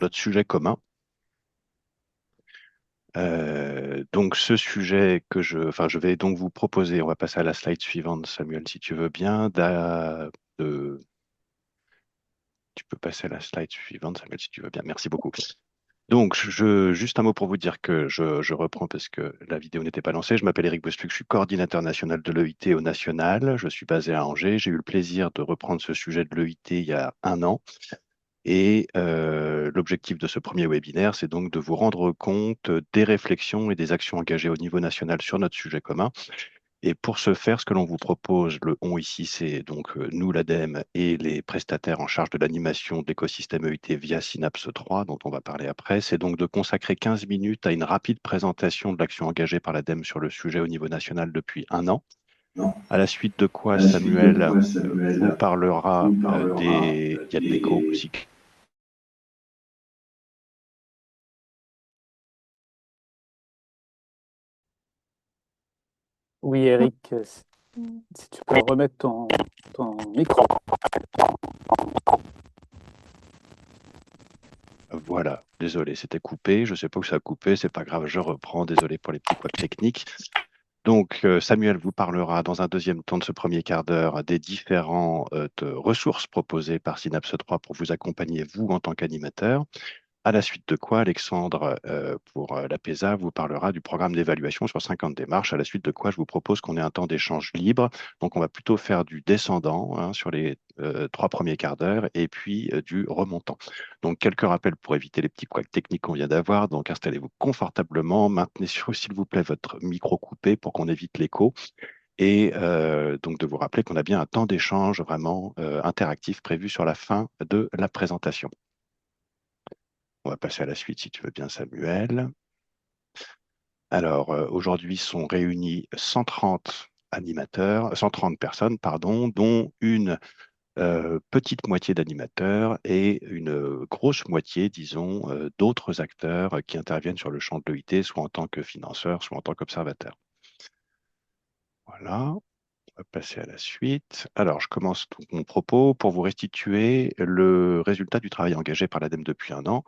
notre sujet commun. Donc ce sujet je vais donc vous proposer, on va passer à la slide suivante, Samuel, si tu veux bien. Tu peux passer à la slide suivante, Samuel, si tu veux bien. Merci beaucoup. Donc, juste un mot pour vous dire que je reprends parce que la vidéo n'était pas lancée. Je m'appelle Eric Bostuc, je suis coordinateur national de l'EIT au national. Je suis basé à Angers. J'ai eu le plaisir de reprendre ce sujet de l'EIT il y a un an. Et l'objectif de ce premier webinaire, c'est donc de vous rendre compte des réflexions et des actions engagées au niveau national sur notre sujet commun. Et pour ce faire, ce que l'on vous propose, le on ici, c'est donc nous, l'ADEME, et les prestataires en charge de l'animation de l'écosystème EIT via Synapse 3, dont on va parler après, c'est donc de consacrer 15 minutes à une rapide présentation de l'action engagée par l'ADEME sur le sujet au niveau national depuis un an. Non. À la suite de quoi À la suite de Samuel quoi vous Samuel parlera vous parlera Il y a de l'écho des... aussi. Oui, Eric, si tu peux remettre ton micro. Voilà, désolé, c'était coupé. Je ne sais pas où ça a coupé, c'est pas grave, je reprends. Désolé pour les petits couacs techniques. Donc, Samuel vous parlera dans un deuxième temps de ce premier quart d'heure des différentes ressources proposées par Synapse 3 pour vous accompagner, vous, en tant qu'animateur. À la suite de quoi, Alexandre, pour la PESA, vous parlera du programme d'évaluation sur 50 démarches. À la suite de quoi, je vous propose qu'on ait un temps d'échange libre. Donc, on va plutôt faire du descendant hein, sur les 3 premiers quarts d'heure et puis du remontant. Donc, quelques rappels pour éviter les petits couacs techniques qu'on vient d'avoir. Donc, installez-vous confortablement. Maintenez, s'il vous plaît, votre micro coupé pour qu'on évite l'écho. Et donc, de vous rappeler qu'on a bien un temps d'échange vraiment interactif prévu sur la fin de la présentation. On va passer à la suite si tu veux bien, Samuel. Alors, aujourd'hui sont réunis 130 animateurs, 130 personnes, pardon, dont une petite moitié d'animateurs et une grosse moitié, disons, d'autres acteurs qui interviennent sur le champ de l'EIT, soit en tant que financeurs, soit en tant qu'observateurs. Voilà, on va passer à la suite. Alors, je commence donc mon propos pour vous restituer le résultat du travail engagé par l'ADEME depuis un an.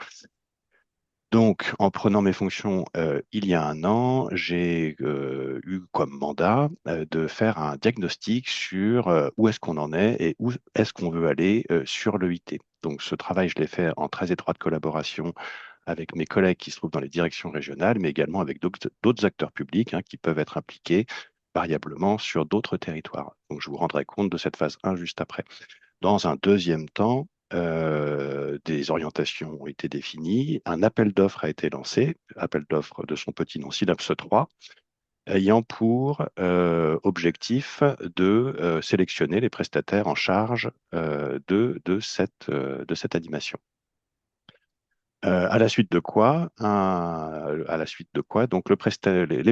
Donc, en prenant mes fonctions il y a un an, j'ai eu comme mandat de faire un diagnostic sur où est-ce qu'on en est et où est-ce qu'on veut aller sur l'EIT. Donc, ce travail, je l'ai fait en très étroite collaboration avec mes collègues qui se trouvent dans les directions régionales, mais également avec d'autres acteurs publics hein, qui peuvent être impliqués variablement sur d'autres territoires. Donc, je vous rendrai compte de cette phase 1 juste après. Dans un deuxième temps, des orientations ont été définies, un appel d'offres a été lancé, appel d'offres de son petit nom Synapse 3, ayant pour objectif de sélectionner les prestataires en charge de cette animation. À la suite de quoi, donc les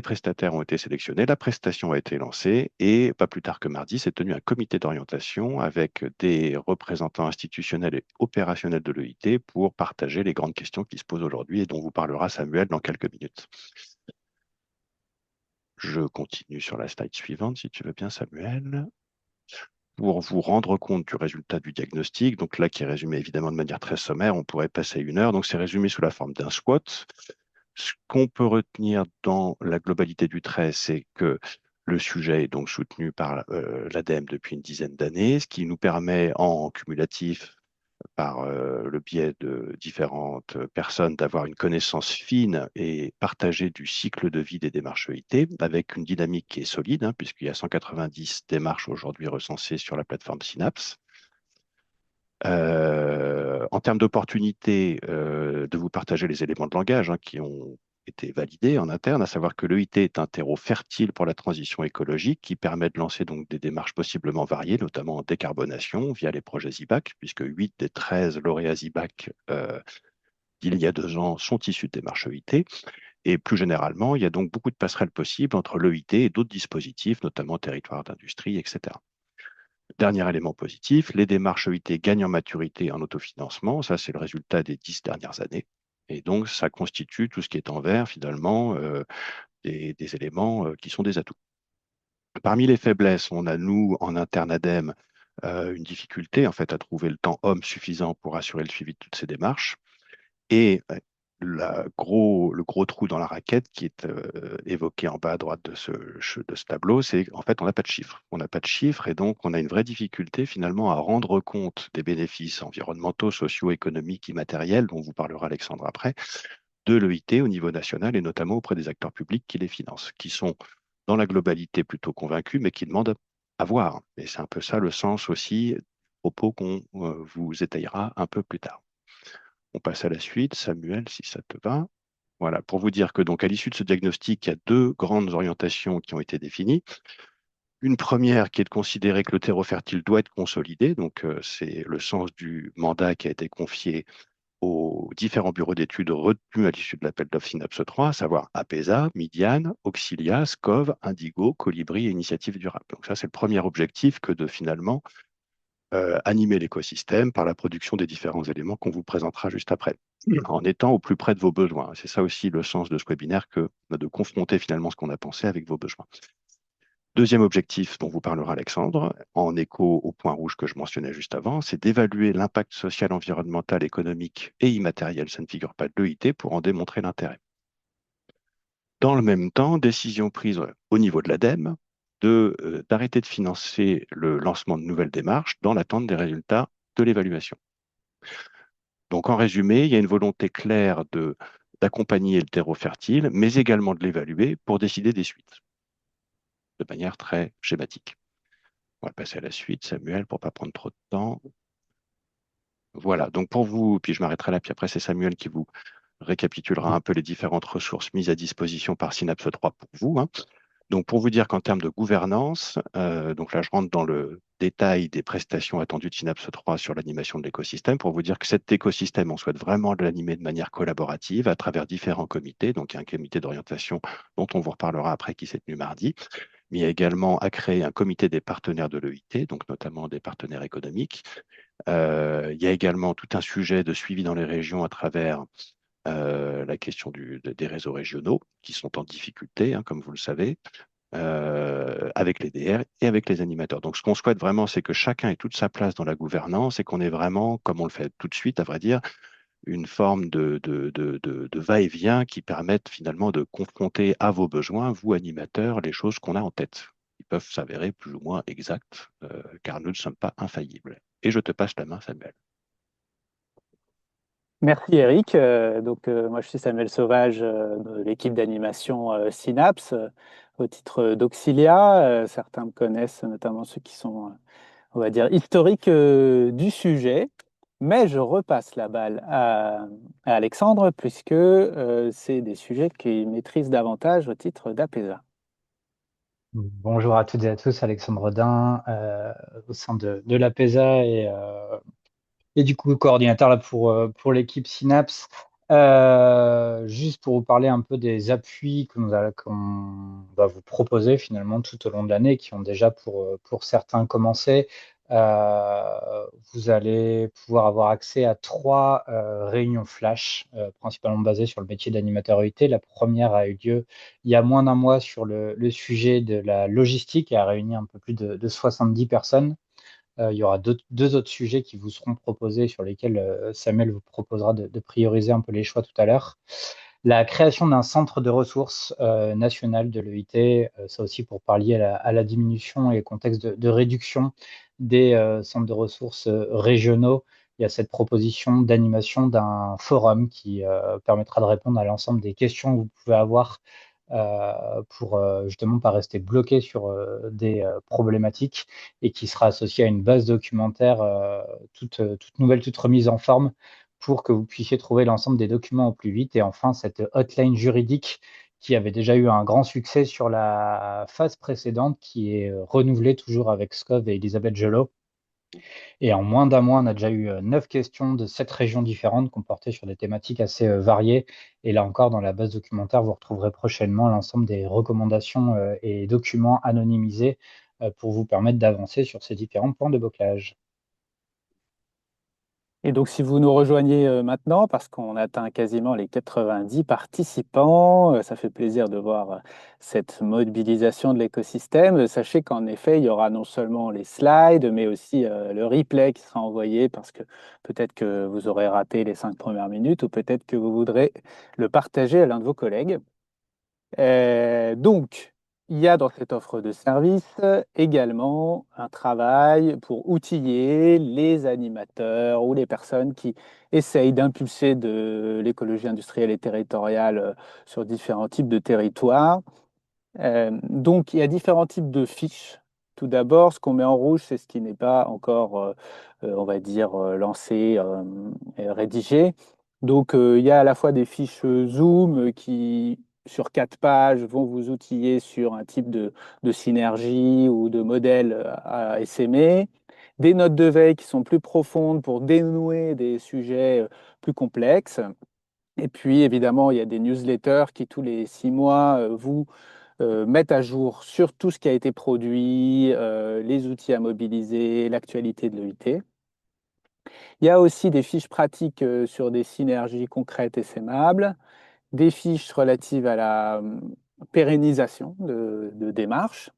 prestataires ont été sélectionnés, la prestation a été lancée et pas plus tard que mardi, s'est tenu un comité d'orientation avec des représentants institutionnels et opérationnels de l'EIT pour partager les grandes questions qui se posent aujourd'hui et dont vous parlera Samuel dans quelques minutes. Je continue sur la slide suivante, si tu veux bien, Samuel. Pour vous rendre compte du résultat du diagnostic, donc là qui est résumé évidemment de manière très sommaire, on pourrait passer 1 heure, donc c'est résumé sous la forme d'un SWOT. Ce qu'on peut retenir dans la globalité du trait, c'est que le sujet est donc soutenu par l'ADEME depuis une dizaine d'années, ce qui nous permet en cumulatif par le biais de différentes personnes d'avoir une connaissance fine et partagée du cycle de vie des démarches EIT avec une dynamique qui est solide, hein, puisqu'il y a 190 démarches aujourd'hui recensées sur la plateforme Synapse. En termes d'opportunité de vous partager les éléments de langage hein, qui ont été validés en interne, à savoir que l'EIT est un terreau fertile pour la transition écologique qui permet de lancer donc des démarches possiblement variées, notamment en décarbonation via les projets IBAC, puisque 8 des 13 lauréats IBAC d'il y a 2 ans sont issus de démarches EIT. Et plus généralement, il y a donc beaucoup de passerelles possibles entre l'EIT et d'autres dispositifs, notamment territoires d'industrie, etc. Dernier élément positif, les démarches EIT gagnent en maturité et en autofinancement. Ça, c'est le résultat des 10 dernières années. Et donc, ça constitue tout ce qui est en vert, finalement, des éléments qui sont des atouts. Parmi les faiblesses, on a, nous, en interne ADEME, une difficulté, en fait, à trouver le temps homme suffisant pour assurer le suivi de toutes ces démarches. Et le gros trou dans la raquette qui est évoqué en bas à droite de ce tableau, c'est en fait on n'a pas de chiffres. On n'a pas de chiffres et donc on a une vraie difficulté finalement à rendre compte des bénéfices environnementaux, socio-économiques, immatériels, dont vous parlera Alexandre après, de l'EIT au niveau national et notamment auprès des acteurs publics qui les financent, qui sont dans la globalité plutôt convaincus, mais qui demandent à voir. Et c'est un peu ça le sens aussi du propos qu'on vous étayera un peu plus tard. On passe à la suite, Samuel, si ça te va. Voilà, pour vous dire que donc à l'issue de ce diagnostic, il y a deux grandes orientations qui ont été définies. Une première qui est de considérer que le terreau fertile doit être consolidé, donc c'est le sens du mandat qui a été confié aux différents bureaux d'études retenus à l'issue de l'appel d'offres Synapse 3, à savoir APESA, Midiane, Auxilia, SCOV, Indigo, Colibri et Initiative Durable. Donc ça, c'est le premier objectif que de finalement animer l'écosystème par la production des différents éléments qu'on vous présentera juste après, en étant au plus près de vos besoins. C'est ça aussi le sens de ce webinaire, que de confronter finalement ce qu'on a pensé avec vos besoins. Deuxième objectif dont vous parlera Alexandre, en écho au point rouge que je mentionnais juste avant, c'est d'évaluer l'impact social, environnemental, économique et immatériel, ça ne figure pas de l'EIT, pour en démontrer l'intérêt. Dans le même temps, décision prise au niveau de l'ADEME d'arrêter de financer le lancement de nouvelles démarches dans l'attente des résultats de l'évaluation. Donc, en résumé, il y a une volonté claire d'accompagner le terreau fertile, mais également de l'évaluer pour décider des suites, de manière très schématique. On va passer à la suite, Samuel, pour ne pas prendre trop de temps. Voilà, donc pour vous, puis je m'arrêterai là, puis après c'est Samuel qui vous récapitulera un peu les différentes ressources mises à disposition par Synapse 3 pour vous, hein. Donc, pour vous dire qu'en termes de gouvernance, donc là, je rentre dans le détail des prestations attendues de Synapse 3 sur l'animation de l'écosystème, pour vous dire que cet écosystème, on souhaite vraiment l'animer de manière collaborative à travers différents comités. Donc, il y a un comité d'orientation dont on vous reparlera après qui s'est tenu mardi, mais il y a également à créer un comité des partenaires de l'EIT, donc notamment des partenaires économiques. Il y a également tout un sujet de suivi dans les régions à travers la question des réseaux régionaux qui sont en difficulté, hein, comme vous le savez, avec les DR et avec les animateurs. Donc, ce qu'on souhaite vraiment, c'est que chacun ait toute sa place dans la gouvernance et qu'on ait vraiment, comme on le fait tout de suite, à vrai dire, une forme de va-et-vient qui permette finalement de confronter à vos besoins, vous animateurs, les choses qu'on a en tête. Ils peuvent s'avérer plus ou moins exacts, car nous ne sommes pas infaillibles. Et je te passe la main, Samuel. Merci Eric. Moi je suis Samuel Sauvage de l'équipe d'animation Synapse au titre d'Auxilia. Certains me connaissent, notamment ceux qui sont, on va dire, historiques du sujet. Mais je repasse la balle à Alexandre puisque c'est des sujets qu'il maîtrise davantage au titre d'APESA. Bonjour à toutes et à tous, Alexandre Rodin, au sein de l'APESA et du coup coordinateur là pour l'équipe Synapse. Juste pour vous parler un peu des appuis qu'on va vous proposer finalement tout au long de l'année, qui ont déjà pour certains commencé. Vous allez pouvoir avoir accès à trois réunions flash, principalement basées sur le métier d'animateur EIT. La première a eu lieu il y a moins d'un mois sur le sujet de la logistique et a réuni un peu plus de 70 personnes. Il y aura deux autres sujets qui vous seront proposés sur lesquels Samuel vous proposera de prioriser un peu les choix tout à l'heure. La création d'un centre de ressources national de l'EIT, ça aussi pour pallier à la diminution et le contexte de réduction des centres de ressources régionaux. Il y a cette proposition d'animation d'un forum qui permettra de répondre à l'ensemble des questions que vous pouvez avoir pour justement pas rester bloqué sur des problématiques et qui sera associé à une base documentaire toute nouvelle, toute remise en forme pour que vous puissiez trouver l'ensemble des documents au plus vite. Et enfin, cette hotline juridique qui avait déjà eu un grand succès sur la phase précédente, qui est renouvelée toujours avec Scov et Elisabeth Gelot. Et en moins d'un mois, on a déjà eu 9 questions de 7 régions différentes qu'on portait sur des thématiques assez variées. Et là encore, dans la base documentaire, vous retrouverez prochainement l'ensemble des recommandations et documents anonymisés pour vous permettre d'avancer sur ces différents points de bocage. Et donc, si vous nous rejoignez maintenant, parce qu'on atteint quasiment les 90 participants, ça fait plaisir de voir cette mobilisation de l'écosystème. Sachez qu'en effet, il y aura non seulement les slides, mais aussi le replay qui sera envoyé, parce que peut-être que vous aurez raté les 5 premières minutes, ou peut-être que vous voudrez le partager à l'un de vos collègues. Donc, il y a dans cette offre de service également un travail pour outiller les animateurs ou les personnes qui essayent d'impulser de l'écologie industrielle et territoriale sur différents types de territoires. Donc, il y a différents types de fiches. Tout d'abord, ce qu'on met en rouge, c'est ce qui n'est pas encore, on va dire, lancé et rédigé. Donc, il y a à la fois des fiches Zoom qui, sur 4 pages, vont vous outiller sur un type de synergie ou de modèle à essaimer. Des notes de veille qui sont plus profondes pour dénouer des sujets plus complexes. Et puis, évidemment, il y a des newsletters qui, tous les 6 mois, vous mettent à jour sur tout ce qui a été produit, les outils à mobiliser, l'actualité de l'EIT. Il y a aussi des fiches pratiques sur des synergies concrètes et sémables, des fiches relatives à la pérennisation de démarches,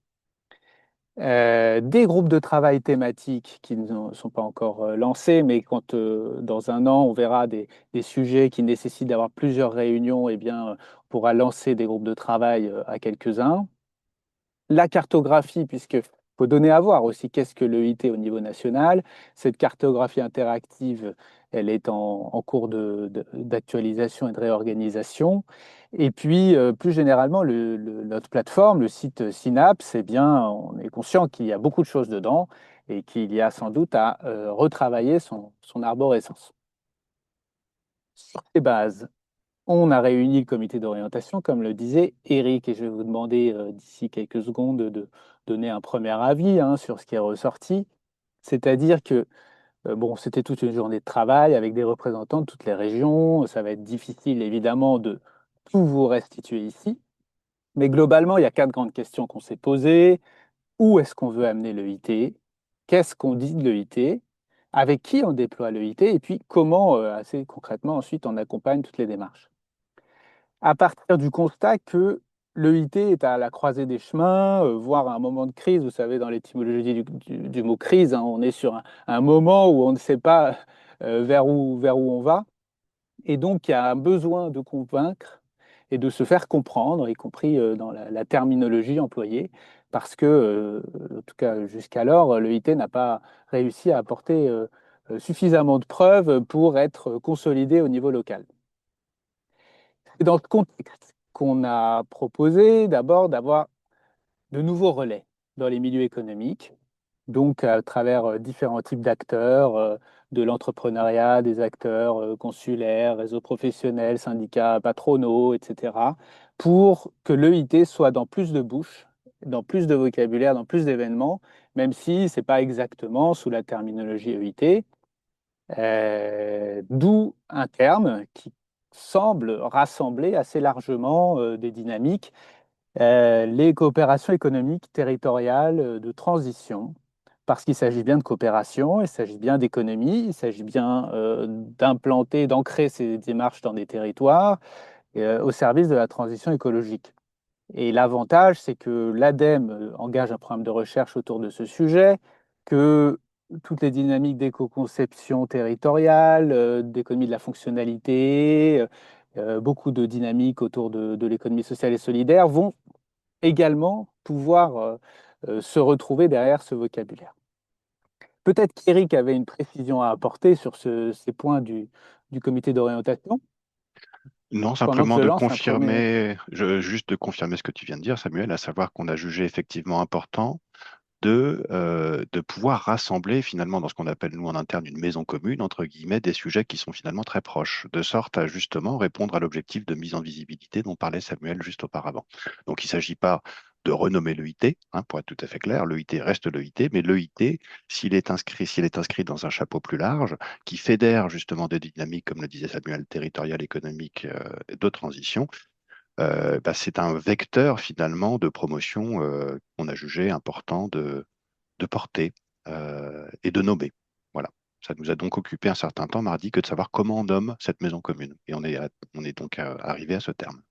des groupes de travail thématiques qui ne sont pas encore lancés, mais quand dans un an, on verra des sujets qui nécessitent d'avoir plusieurs réunions, eh bien, on pourra lancer des groupes de travail à quelques-uns. La cartographie, puisque faut donner à voir aussi qu'est-ce que l'EIT au niveau national. Cette cartographie interactive, elle est en cours d'actualisation et de réorganisation. Et puis, plus généralement, notre plateforme, le site Synapse, eh bien, on est conscient qu'il y a beaucoup de choses dedans et qu'il y a sans doute à retravailler son arborescence. Sur ces bases, on a réuni le comité d'orientation, comme le disait Eric, et je vais vous demander d'ici quelques secondes de donner un premier avis sur ce qui est ressorti. C'est-à-dire que bon, c'était toute une journée de travail avec des représentants de toutes les régions. Ça va être difficile, évidemment, de tout vous restituer ici. Mais globalement, il y a 4 grandes questions qu'on s'est posées. Où est-ce qu'on veut amener l'EIT? Qu'est-ce qu'on dit de l'EIT? Avec qui on déploie l'EIT? Et puis, comment, assez concrètement, ensuite, on accompagne toutes les démarches? À partir du constat que l'EIT est à la croisée des chemins, voire à un moment de crise. Vous savez, dans l'étymologie du mot crise, on est sur un moment où on ne sait pas vers où on va. Et donc, il y a un besoin de convaincre et de se faire comprendre, y compris dans la terminologie employée, parce que, en tout cas jusqu'alors, l'EIT n'a pas réussi à apporter suffisamment de preuves pour être consolidé au niveau local. C'est dans ce contexte qu'on a proposé d'abord d'avoir de nouveaux relais dans les milieux économiques, donc à travers différents types d'acteurs, de l'entrepreneuriat, des acteurs consulaires, réseaux professionnels, syndicats patronaux, etc., pour que l'EIT soit dans plus de bouches, dans plus de vocabulaire, dans plus d'événements, même si ce n'est pas exactement sous la terminologie EIT. D'où un terme qui semble rassembler assez largement des dynamiques, les coopérations économiques territoriales de transition, parce qu'il s'agit bien de coopération, il s'agit bien d'économie, il s'agit bien d'implanter, d'ancrer ces démarches dans des territoires au service de la transition écologique. Et l'avantage, c'est que l'ADEME engage un programme de recherche autour de ce sujet, que toutes les dynamiques d'éco-conception territoriale, d'économie de la fonctionnalité, beaucoup de dynamiques autour de l'économie sociale et solidaire vont également pouvoir se retrouver derrière ce vocabulaire. Peut-être qu'Éric avait une précision à apporter sur ces points du comité d'orientation, Non, pendant que simplement je de lance un premier. confirmer, juste de confirmer ce que tu viens de dire, Samuel, à savoir qu'on a jugé effectivement important de pouvoir rassembler finalement dans ce qu'on appelle nous en interne une maison commune, entre guillemets, des sujets qui sont finalement très proches, de sorte à justement répondre à l'objectif de mise en visibilité dont parlait Samuel juste auparavant. Donc il ne s'agit pas de renommer l'EIT, pour être tout à fait clair, l'EIT reste l'EIT, mais l'EIT, s'il est inscrit dans un chapeau plus large, qui fédère justement des dynamiques, comme le disait Samuel, territoriales, économiques, de transition, c'est un vecteur finalement de promotion qu'on a jugé important de porter et de nommer. Voilà. Ça nous a donc occupé un certain temps mardi que de savoir comment on nomme cette maison commune. Et on est donc arrivé à ce terme.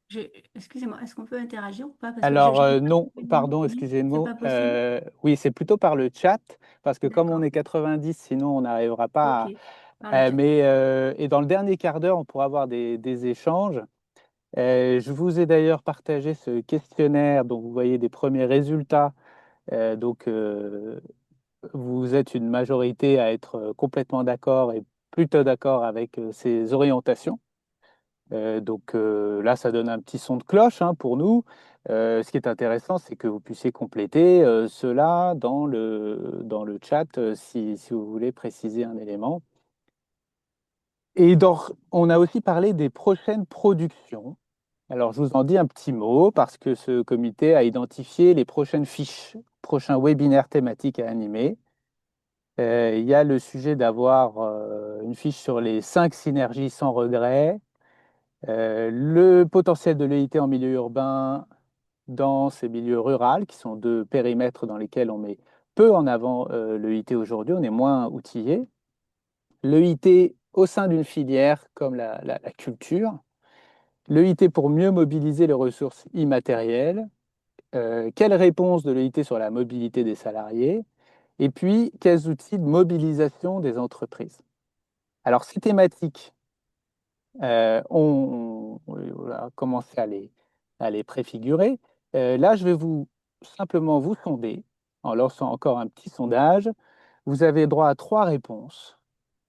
Je- Excusez-moi, est-ce qu'on peut interagir ou pas? Parce que Alors, je n'ai pas non, trouvé de nom. pardon, Non, c'est excusez-moi. pas possible? Oui, c'est plutôt par le chat, parce que comme on D'accord. est 90, sinon on n'arrivera pas Ok. Par le chat. et dans le dernier quart d'heure, on pourra avoir des échanges. Je vous ai d'ailleurs partagé ce questionnaire dont vous voyez des premiers résultats. Vous êtes une majorité à être complètement d'accord et plutôt d'accord avec ces orientations. Là, ça donne un petit son de cloche hein, pour nous. Ce qui est intéressant, c'est que vous puissiez compléter cela dans le chat si vous voulez préciser un élément. On a aussi parlé des prochaines productions. Alors, je vous en dis un petit mot parce que ce comité a identifié les prochaines fiches, prochains webinaires thématiques à animer. Il y a le sujet d'avoir une fiche sur les 5 synergies sans regret, le potentiel de l'EIT en milieu urbain, dense et milieu rural, qui sont deux périmètres dans lesquels on met peu en avant l'EIT aujourd'hui, on est moins outillé. L'EIT au sein d'une filière comme la culture, l'EIT pour mieux mobiliser les ressources immatérielles, quelle réponse de l'EIT sur la mobilité des salariés, et puis quels outils de mobilisation des entreprises. Alors, ces thématiques, on a commencé à les préfigurer. Là, je vais simplement vous sonder en lançant encore un petit sondage. Vous avez droit à 3 réponses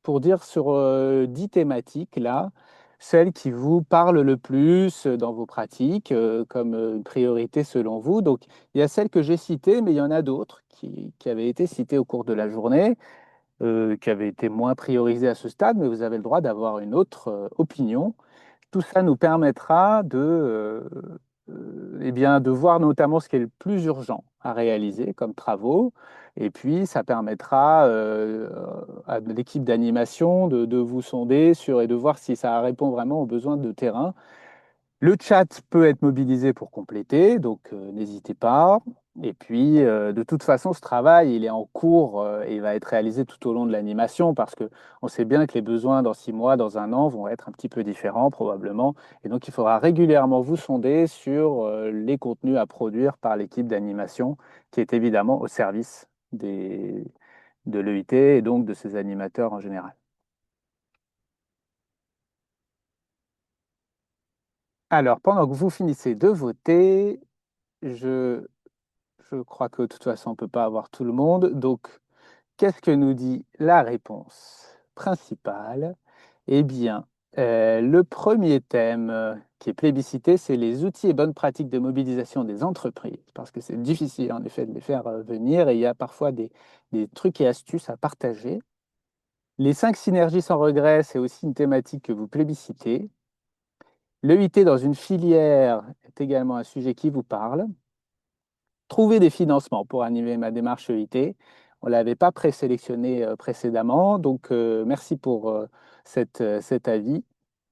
pour dire sur 10 thématiques, là, celles qui vous parlent le plus dans vos pratiques, comme une priorité selon vous. Donc, il y a celles que j'ai citées, mais il y en a d'autres qui avaient été citées au cours de la journée, qui avaient été moins priorisées à ce stade, mais vous avez le droit d'avoir une autre opinion. Tout ça nous permettra eh bien, de voir notamment ce qui est le plus urgent à réaliser comme travaux. Et puis, ça permettra à l'équipe d'animation de vous sonder et de voir si ça répond vraiment aux besoins de terrain. Le chat peut être mobilisé pour compléter, donc n'hésitez pas. Et puis, de toute façon, ce travail, il est en cours et il va être réalisé tout au long de l'animation parce que on sait bien que les besoins dans 6 mois, dans un an, vont être un petit peu différents probablement. Et donc, il faudra régulièrement vous sonder sur les contenus à produire par l'équipe d'animation qui est évidemment au service de l'EIT et donc de ses animateurs en général. Alors, pendant que vous finissez de voter, je Je crois que de toute façon, on ne peut pas avoir tout le monde. Donc, qu'est-ce que nous dit la réponse principale? Eh bien, le premier thème qui est plébiscité, c'est les outils et bonnes pratiques de mobilisation des entreprises, parce que c'est difficile en effet de les faire venir et il y a parfois des trucs et astuces à partager. Les 5 synergies sans regret, c'est aussi une thématique que vous plébiscitez. L'EIT dans une filière est également un sujet qui vous parle. Trouver des financements pour animer ma démarche EIT. On ne l'avait pas présélectionné précédemment, donc merci pour cet avis.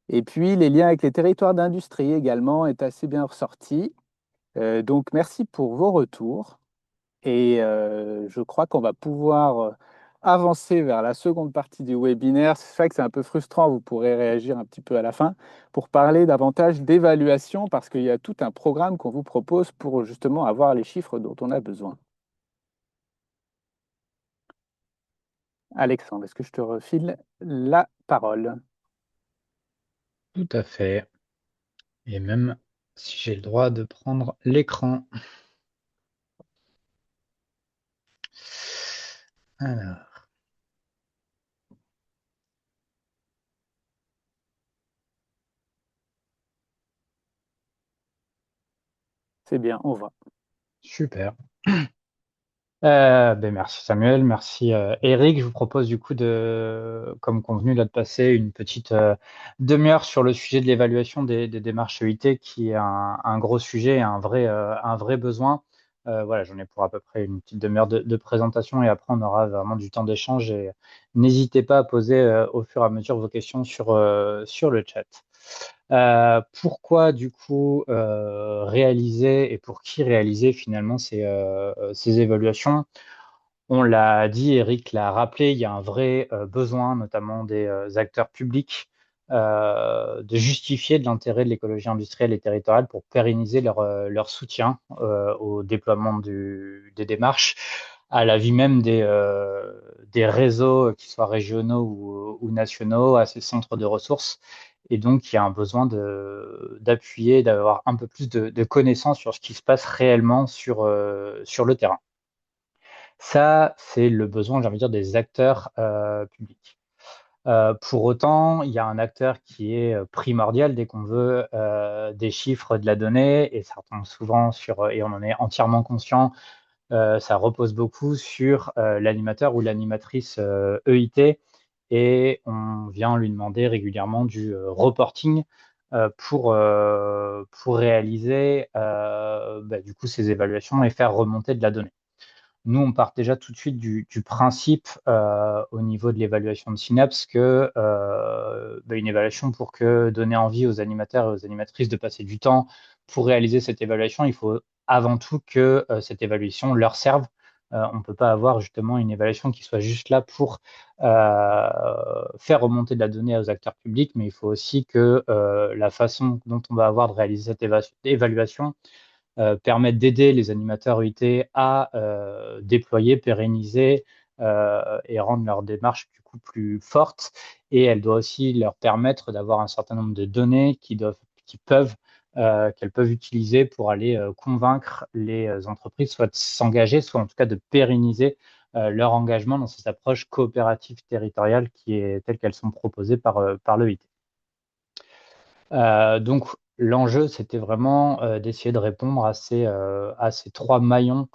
Et puis, les liens avec les territoires d'industrie également est assez bien ressorti. Donc, merci pour vos retours. Et je crois qu'on va pouvoir avancer vers la seconde partie du webinaire. C'est vrai que c'est un peu frustrant, vous pourrez réagir un petit peu à la fin, pour parler davantage d'évaluation, parce qu'il y a tout un programme qu'on vous propose pour justement avoir les chiffres dont on a besoin. Alexandre, est-ce que je te refile la parole? Tout à fait. Et même si j'ai le droit de prendre l'écran. Alors, C'est bien, on va. super. Merci Samuel, merci Eric. Je vous propose du coup comme convenu, là, de passer une petite demi-heure sur le sujet de l'évaluation des démarches EIT, qui est un gros sujet, un vrai besoin. Voilà, j'en ai pour à peu près une petite demi-heure de présentation et après on aura vraiment du temps d'échange et n'hésitez pas à poser au fur et à mesure vos questions sur le chat. Pourquoi du coup réaliser et pour qui réaliser finalement ces évaluations? On l'a dit, Eric l'a rappelé, il y a un vrai besoin, notamment des acteurs publics, de justifier de l'intérêt de l'écologie industrielle et territoriale pour pérenniser leur soutien au déploiement des démarches, à la vie même des réseaux, qu'ils soient régionaux ou nationaux, à ces centres de ressources. Et donc, il y a un besoin d'appuyer, d'avoir un peu plus de connaissances sur ce qui se passe réellement sur le terrain. Ça, c'est le besoin, j'ai envie de dire, des acteurs publics. Pour autant, il y a un acteur qui est primordial dès qu'on veut des chiffres, de la donnée, et ça retombe souvent et on en est entièrement conscient, ça repose beaucoup sur l'animateur ou l'animatrice EIT, et on vient lui demander régulièrement du reporting pour réaliser du coup ces évaluations et faire remonter de la donnée. Nous, on part déjà tout de suite du principe au niveau de l'évaluation de Synapse que une évaluation, pour que donner envie aux animateurs et aux animatrices de passer du temps pour réaliser cette évaluation, il faut avant tout que cette évaluation leur serve. On ne peut pas avoir justement une évaluation qui soit juste là pour faire remonter de la donnée aux acteurs publics, mais il faut aussi que la façon dont on va avoir de réaliser cette évaluation permettre d'aider les animateurs UIT à déployer, pérenniser et rendre leur démarche du coup plus forte. Et elle doit aussi leur permettre d'avoir un certain nombre de données qu'elles peuvent utiliser pour aller convaincre les entreprises, soit de s'engager, soit en tout cas de pérenniser leur engagement dans ces approches coopératives territoriales telles qu'elles sont proposées par l'EIT. Donc, l'enjeu, c'était vraiment d'essayer de répondre à ces trois maillons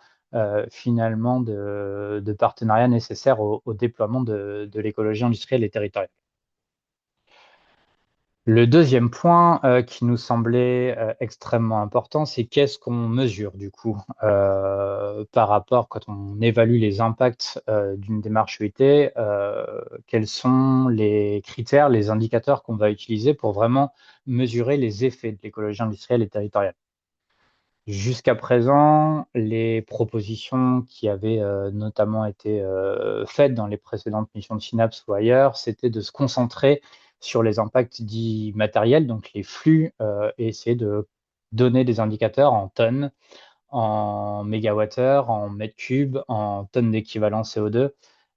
finalement de partenariat nécessaires au déploiement de l'écologie industrielle et territoriale. Le deuxième point qui nous semblait extrêmement important, c'est qu'est-ce qu'on mesure du coup par rapport, quand on évalue les impacts d'une démarche UIT, quels sont les critères, les indicateurs qu'on va utiliser pour vraiment mesurer les effets de l'écologie industrielle et territoriale. Jusqu'à présent, les propositions qui avaient notamment été faites dans les précédentes missions de Synapse ou ailleurs, c'était de se concentrer sur les impacts dits matériels, donc les flux, et essayer de donner des indicateurs en tonnes, en mégawattheures, en mètres cubes, en tonnes d'équivalent CO2,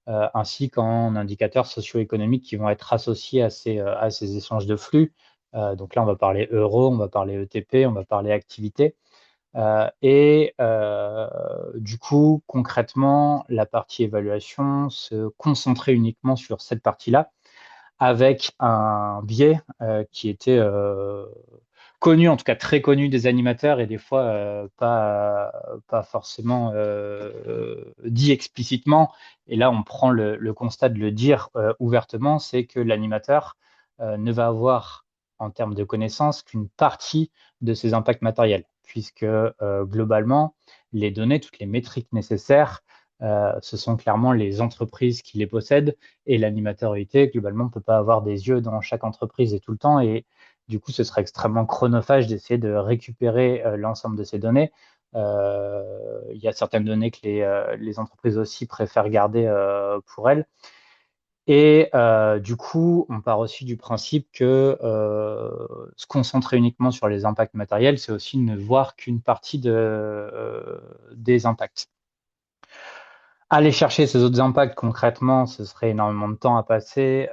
ainsi qu'en indicateurs socio-économiques qui vont être associés à ces échanges de flux. Donc là, on va parler euros, on va parler ETP, on va parler activité. Du coup, concrètement, la partie évaluation se concentrait uniquement sur cette partie-là, avec un biais qui était connu, en tout cas très connu des animateurs, et des fois pas forcément dit explicitement. Et là, on prend le constat de le dire ouvertement, c'est que l'animateur ne va avoir, en termes de connaissances, qu'une partie de ses impacts matériels, puisque globalement, les données, toutes les métriques nécessaires, ce sont clairement les entreprises qui les possèdent, et l'animateur EIT, globalement, ne peut pas avoir des yeux dans chaque entreprise et tout le temps, et du coup, ce serait extrêmement chronophage d'essayer de récupérer l'ensemble de ces données. Il y a certaines données que les entreprises aussi préfèrent garder pour elles. Et du coup, on part aussi du principe que se concentrer uniquement sur les impacts matériels, c'est aussi ne voir qu'une partie des impacts. Aller chercher ces autres impacts concrètement, ce serait énormément de temps à passer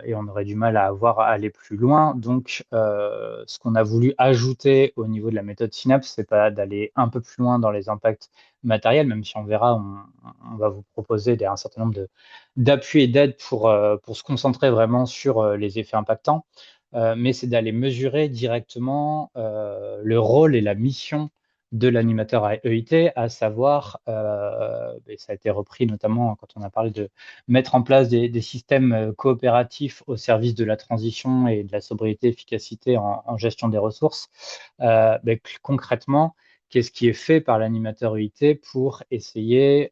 et on aurait du mal à aller plus loin. Donc, ce qu'on a voulu ajouter au niveau de la méthode Synapse, c'est pas d'aller un peu plus loin dans les impacts matériels, même si on verra, on va vous proposer un certain nombre d'appuis et d'aides pour se concentrer vraiment sur les effets impactants. Mais c'est d'aller mesurer directement le rôle et la mission de l'animateur à EIT, à savoir, et ça a été repris notamment quand on a parlé de mettre en place des systèmes coopératifs au service de la transition et de la sobriété, efficacité en gestion des ressources. Concrètement, qu'est-ce qui est fait par l'animateur EIT pour essayer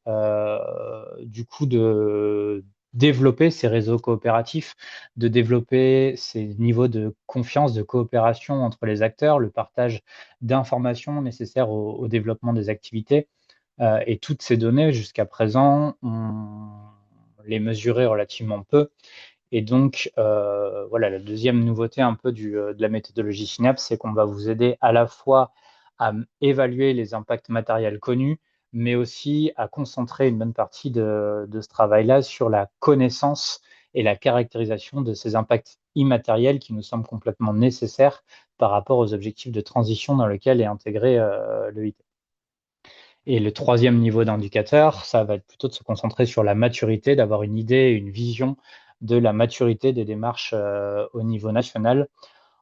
du coup de développer ces réseaux coopératifs, de développer ces niveaux de confiance, de coopération entre les acteurs, le partage d'informations nécessaires au développement des activités, Et toutes ces données, jusqu'à présent, on les mesurait relativement peu. Et donc, voilà, la deuxième nouveauté un peu de la méthodologie Synapse, c'est qu'on va vous aider à la fois à évaluer les impacts matériels connus, mais aussi à concentrer une bonne partie de ce travail-là sur la connaissance et la caractérisation de ces impacts immatériels qui nous semblent complètement nécessaires par rapport aux objectifs de transition dans lesquels est intégré le IT. Et le troisième niveau d'indicateur, ça va être plutôt de se concentrer sur la maturité, d'avoir une idée, une vision de la maturité des démarches au niveau national,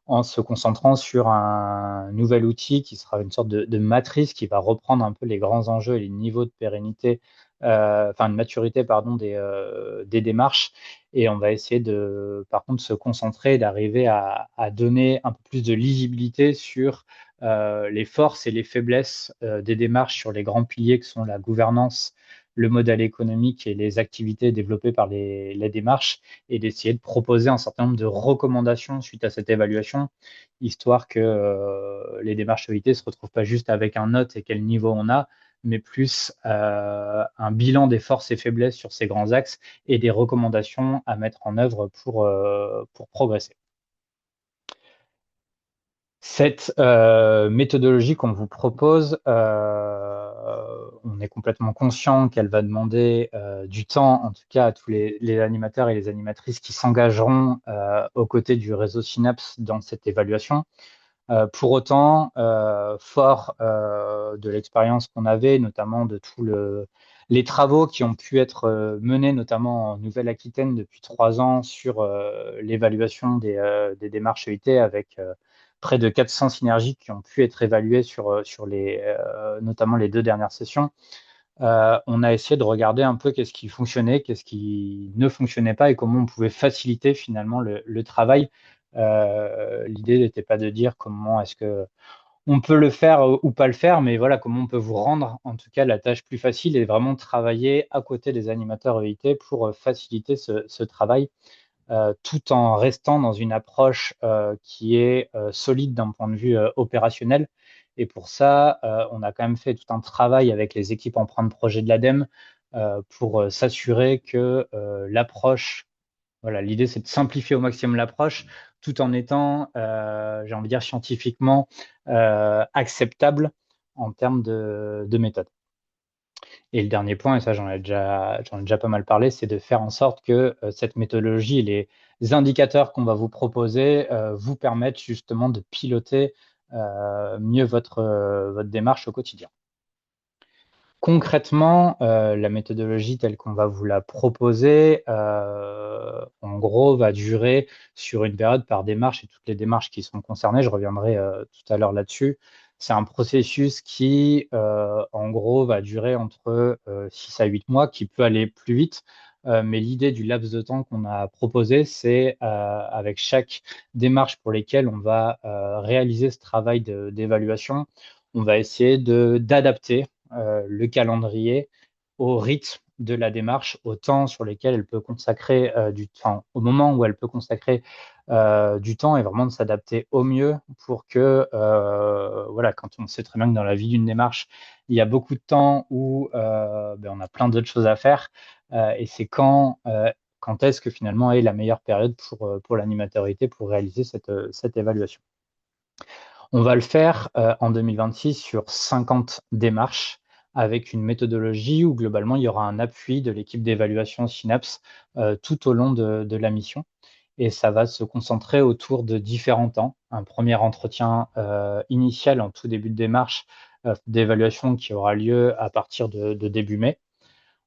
en se concentrant sur un nouvel outil qui sera une sorte de matrice qui va reprendre un peu les grands enjeux et les niveaux de pérennité, enfin de maturité, pardon, des démarches. Et on va essayer par contre, se concentrer, d'arriver à donner un peu plus de lisibilité sur les forces et les faiblesses des démarches sur les grands piliers que sont la gouvernance, le modèle économique et les activités développées par les démarches, et d'essayer de proposer un certain nombre de recommandations suite à cette évaluation, histoire que les démarches EIT ne se retrouvent pas juste avec un note et quel niveau on a, mais plus un bilan des forces et faiblesses sur ces grands axes et des recommandations à mettre en œuvre pour progresser. Cette méthodologie qu'on vous propose, on est complètement conscient qu'elle va demander du temps, en tout cas à tous les animateurs et les animatrices qui s'engageront aux côtés du réseau Synapse dans cette évaluation. Pour autant, fort de l'expérience qu'on avait, notamment de tous les travaux qui ont pu être menés, notamment en Nouvelle-Aquitaine depuis 3 ans, sur l'évaluation des démarches EIT, avec près de 400 synergies qui ont pu être évaluées sur notamment les 2 dernières sessions. On a essayé de regarder un peu qu'est-ce qui fonctionnait, qu'est-ce qui ne fonctionnait pas et comment on pouvait faciliter finalement le travail. L'idée n'était pas de dire comment est-ce que on peut le faire ou pas le faire, mais voilà comment on peut vous rendre en tout cas la tâche plus facile et vraiment travailler à côté des animateurs EIT pour faciliter ce travail, tout en restant dans une approche qui est solide d'un point de vue opérationnel. Et pour ça, on a quand même fait tout un travail avec les équipes emprunt de projet de l'ADEME pour s'assurer que l'approche, voilà, l'idée c'est de simplifier au maximum l'approche tout en étant, j'ai envie de dire, scientifiquement acceptable en termes de méthode. Et le dernier point, et ça j'en ai déjà pas mal parlé, c'est de faire en sorte que cette méthodologie et les indicateurs qu'on va vous proposer vous permettent justement de piloter mieux votre démarche au quotidien. Concrètement, la méthodologie telle qu'on va vous la proposer, en gros, va durer sur une période par démarche et toutes les démarches qui sont concernées. Je reviendrai tout à l'heure là-dessus. C'est un processus qui, en gros, va durer entre 6 à 8 mois, qui peut aller plus vite. Mais l'idée du laps de temps qu'on a proposé, c'est avec chaque démarche pour lesquelles on va réaliser ce travail d'évaluation, on va essayer d'adapter le calendrier au rythme de la démarche, au temps sur lesquels elle peut consacrer du temps, au moment où elle peut consacrer du temps, et vraiment de s'adapter au mieux pour que, voilà, quand on sait très bien que dans la vie d'une démarche, il y a beaucoup de temps où on a plein d'autres choses à faire, et c'est quand est-ce que finalement est la meilleure période pour l'animatorité pour réaliser cette évaluation. On va le faire en 2026 sur 50 démarches avec une méthodologie où globalement il y aura un appui de l'équipe d'évaluation Synapse tout au long de la mission. Et ça va se concentrer autour de différents temps. Un premier entretien initial en tout début de démarche d'évaluation qui aura lieu à partir de début mai.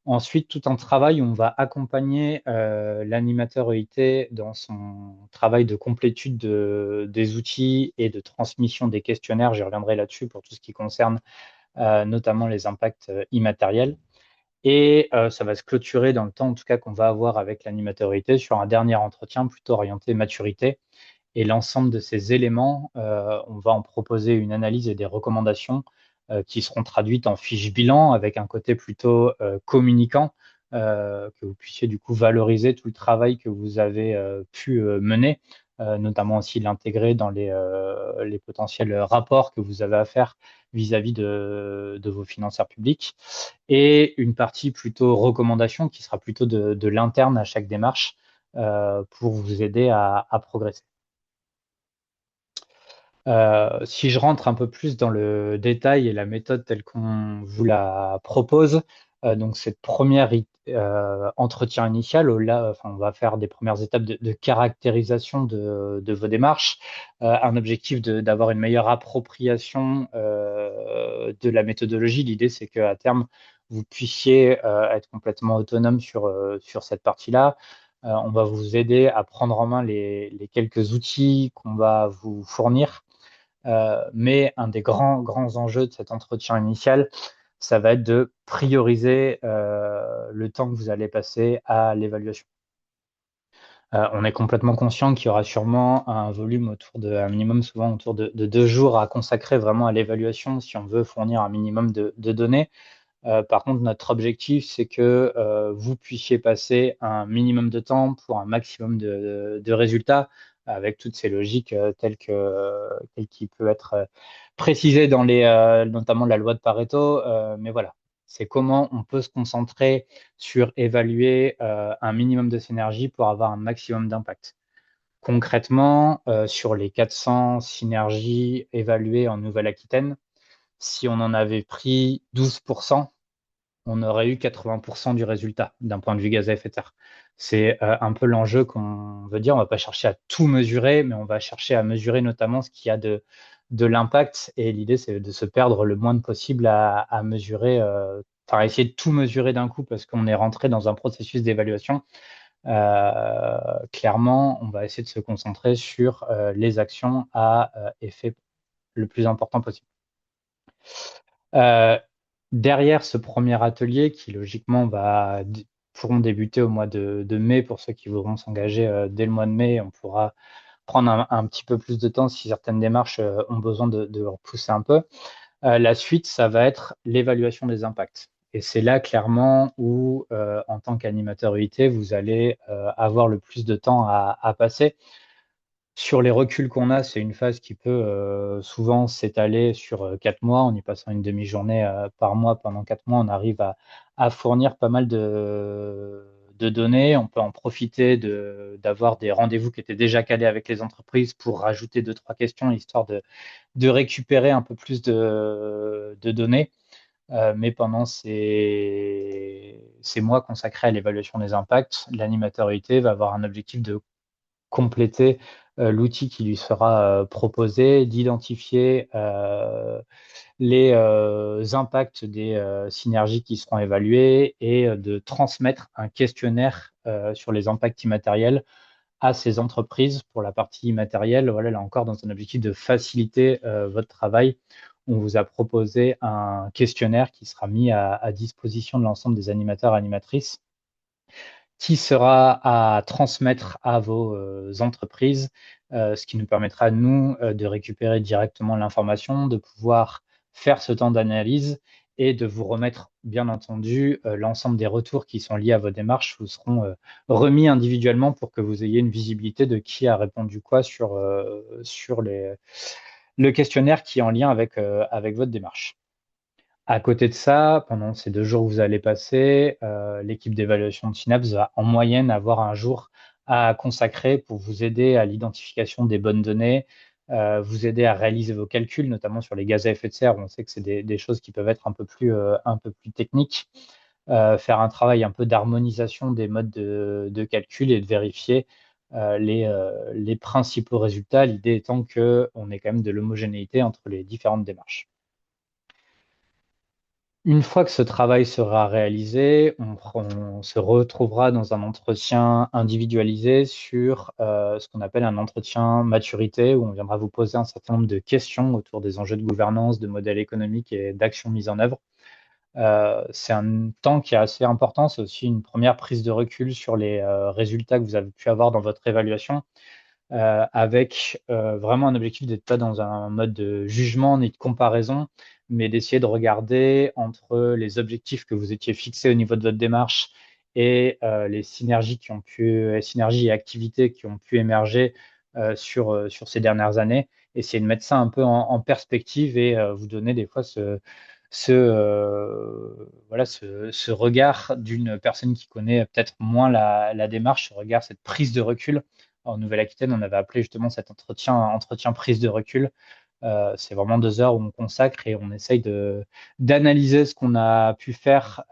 Ensuite, tout un travail où on va accompagner l'animateur EIT dans son travail de complétude des outils et de transmission des questionnaires. J'y reviendrai là-dessus pour tout ce qui concerne notamment les impacts immatériels. Et ça va se clôturer dans le temps, en tout cas, qu'on va avoir avec l'animateur EIT sur un dernier entretien plutôt orienté maturité. Et l'ensemble de ces éléments, on va en proposer une analyse et des recommandations qui seront traduites en fiche bilan avec un côté plutôt communicant, que vous puissiez du coup valoriser tout le travail que vous avez pu mener notamment aussi l'intégrer dans les potentiels rapports que vous avez à faire vis-à-vis de vos financeurs publics, et une partie plutôt recommandation qui sera plutôt de l'interne à chaque démarche pour vous aider à progresser. Si je rentre un peu plus dans le détail et la méthode telle qu'on vous la propose, donc cette première entretien initial, on va faire des premières étapes de caractérisation de vos démarches, un objectif d'avoir une meilleure appropriation de la méthodologie. L'idée, c'est qu'à terme, vous puissiez être complètement autonome sur cette partie-là. On va vous aider à prendre en main les quelques outils qu'on va vous fournir. Mais un des grands enjeux de cet entretien initial, ça va être de prioriser le temps que vous allez passer à l'évaluation. On est complètement conscient qu'il y aura sûrement un volume un minimum souvent autour de 2 jours à consacrer vraiment à l'évaluation si on veut fournir un minimum de données. Par contre, notre objectif, c'est que vous puissiez passer un minimum de temps pour un maximum de résultats, avec toutes ces logiques telles qui peut être précisées dans notamment la loi de Pareto. Mais voilà, c'est comment on peut se concentrer sur évaluer un minimum de synergie pour avoir un maximum d'impact. Concrètement, sur les 400 synergies évaluées en Nouvelle-Aquitaine, si on en avait pris 12%, on aurait eu 80% du résultat d'un point de vue gaz à effet de serre. C'est un peu l'enjeu qu'on veut dire. On ne va pas chercher à tout mesurer, mais on va chercher à mesurer notamment ce qui a de l'impact. Et l'idée, c'est de se perdre le moins possible à mesurer, essayer de tout mesurer d'un coup parce qu'on est rentré dans un processus d'évaluation. Clairement, on va essayer de se concentrer sur les actions à effet le plus important possible. Derrière ce premier atelier, qui logiquement pourront débuter au mois de mai pour ceux qui voudront s'engager dès le mois de mai, on pourra prendre un petit peu plus de temps si certaines démarches ont besoin de repousser un peu. La suite, ça va être l'évaluation des impacts. Et c'est là clairement où, en tant qu'animateur UIT, vous allez avoir le plus de temps à passer. Sur les reculs qu'on a, c'est une phase qui peut souvent s'étaler sur 4 mois. En y passant une demi-journée par mois pendant 4 mois, on arrive à fournir pas mal de données. On peut en profiter d'avoir des rendez-vous qui étaient déjà calés avec les entreprises pour rajouter 2-3 questions, histoire de récupérer un peu plus de données. Mais pendant ces mois consacrés à l'évaluation des impacts, l'animateur UIT va avoir un objectif de compléter l'outil qui lui sera proposé, d'identifier les impacts des synergies qui seront évaluées et de transmettre un questionnaire sur les impacts immatériels à ces entreprises. Pour la partie immatérielle, voilà, là encore, dans un objectif de faciliter votre travail, on vous a proposé un questionnaire qui sera mis à disposition de l'ensemble des animateurs et animatrices, qui sera à transmettre à vos entreprises, ce qui nous permettra, nous, de récupérer directement l'information, de pouvoir faire ce temps d'analyse et de vous remettre, bien entendu, l'ensemble des retours qui sont liés à vos démarches vous seront remis individuellement pour que vous ayez une visibilité de qui a répondu quoi sur le questionnaire qui est en lien avec votre démarche. À côté de ça, pendant ces 2 jours que vous allez passer, l'équipe d'évaluation de Synapse va en moyenne avoir un jour à consacrer pour vous aider à l'identification des bonnes données, vous aider à réaliser vos calculs, notamment sur les gaz à effet de serre. On sait que c'est des choses qui peuvent être un peu plus techniques. Faire un travail un peu d'harmonisation des modes de calcul et de vérifier les principaux résultats. L'idée étant qu'on ait quand même de l'homogénéité entre les différentes démarches. Une fois que ce travail sera réalisé, on se retrouvera dans un entretien individualisé sur ce qu'on appelle un entretien maturité, où on viendra vous poser un certain nombre de questions autour des enjeux de gouvernance, de modèles économiques et d'actions mises en œuvre. C'est un temps qui est assez important, c'est aussi une première prise de recul sur les résultats que vous avez pu avoir dans votre évaluation, avec vraiment un objectif d'être pas dans un mode de jugement ni de comparaison, mais d'essayer de regarder entre les objectifs que vous étiez fixés au niveau de votre démarche et les synergies et activités qui ont pu émerger, sur ces dernières années, essayer de mettre ça un peu en perspective et vous donner des fois ce regard d'une personne qui connaît peut-être moins la démarche, ce regard, cette prise de recul. En Nouvelle-Aquitaine, on avait appelé justement cet entretien prise de recul. C'est vraiment 2 heures où on consacre et on essaye d'analyser ce qu'on a pu faire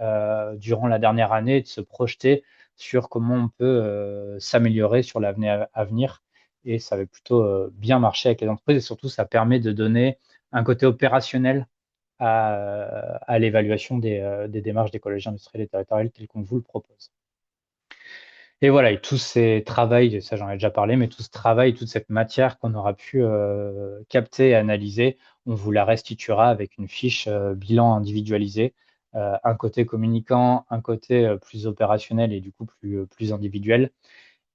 durant la dernière année et de se projeter sur comment on peut s'améliorer sur l'avenir à venir. Et ça avait plutôt bien marché avec les entreprises et surtout ça permet de donner un côté opérationnel à l'évaluation des démarches d'écologie industrielle et territoriale telles qu'on vous le propose. Et voilà, et tous ces travaux, ça j'en ai déjà parlé, mais tout ce travail, toute cette matière qu'on aura pu capter et analyser, on vous la restituera avec une fiche bilan individualisée, un côté communicant, un côté plus opérationnel et du coup plus individuel,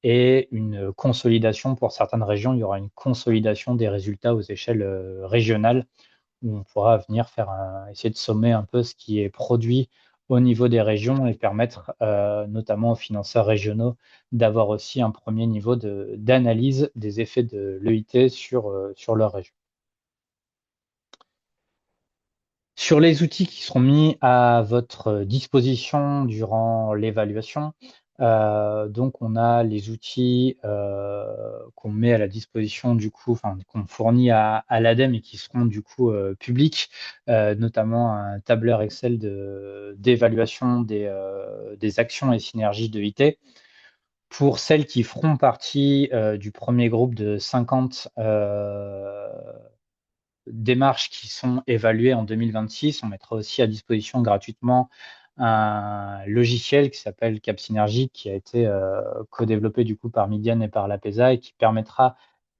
et une consolidation pour certaines régions. Il y aura une consolidation des résultats aux échelles régionales où on pourra venir essayer de sommer un peu ce qui est produit au niveau des régions et permettre notamment aux financeurs régionaux d'avoir aussi un premier niveau d'analyse des effets de l'EIT sur leur région. Sur les outils qui seront mis à votre disposition durant l'évaluation, donc on a les outils qu'on met à la disposition du coup, enfin qu'on fournit à l'ADEME et qui seront du coup publics, notamment un tableur Excel d'évaluation des actions et synergies de IT. Pour celles qui feront partie du premier groupe de 50 démarches qui sont évaluées en 2026. On mettra aussi à disposition gratuitement un logiciel qui s'appelle Cap Synergie, qui a été co-développé du coup par Midian et par l'APESA et qui permettra,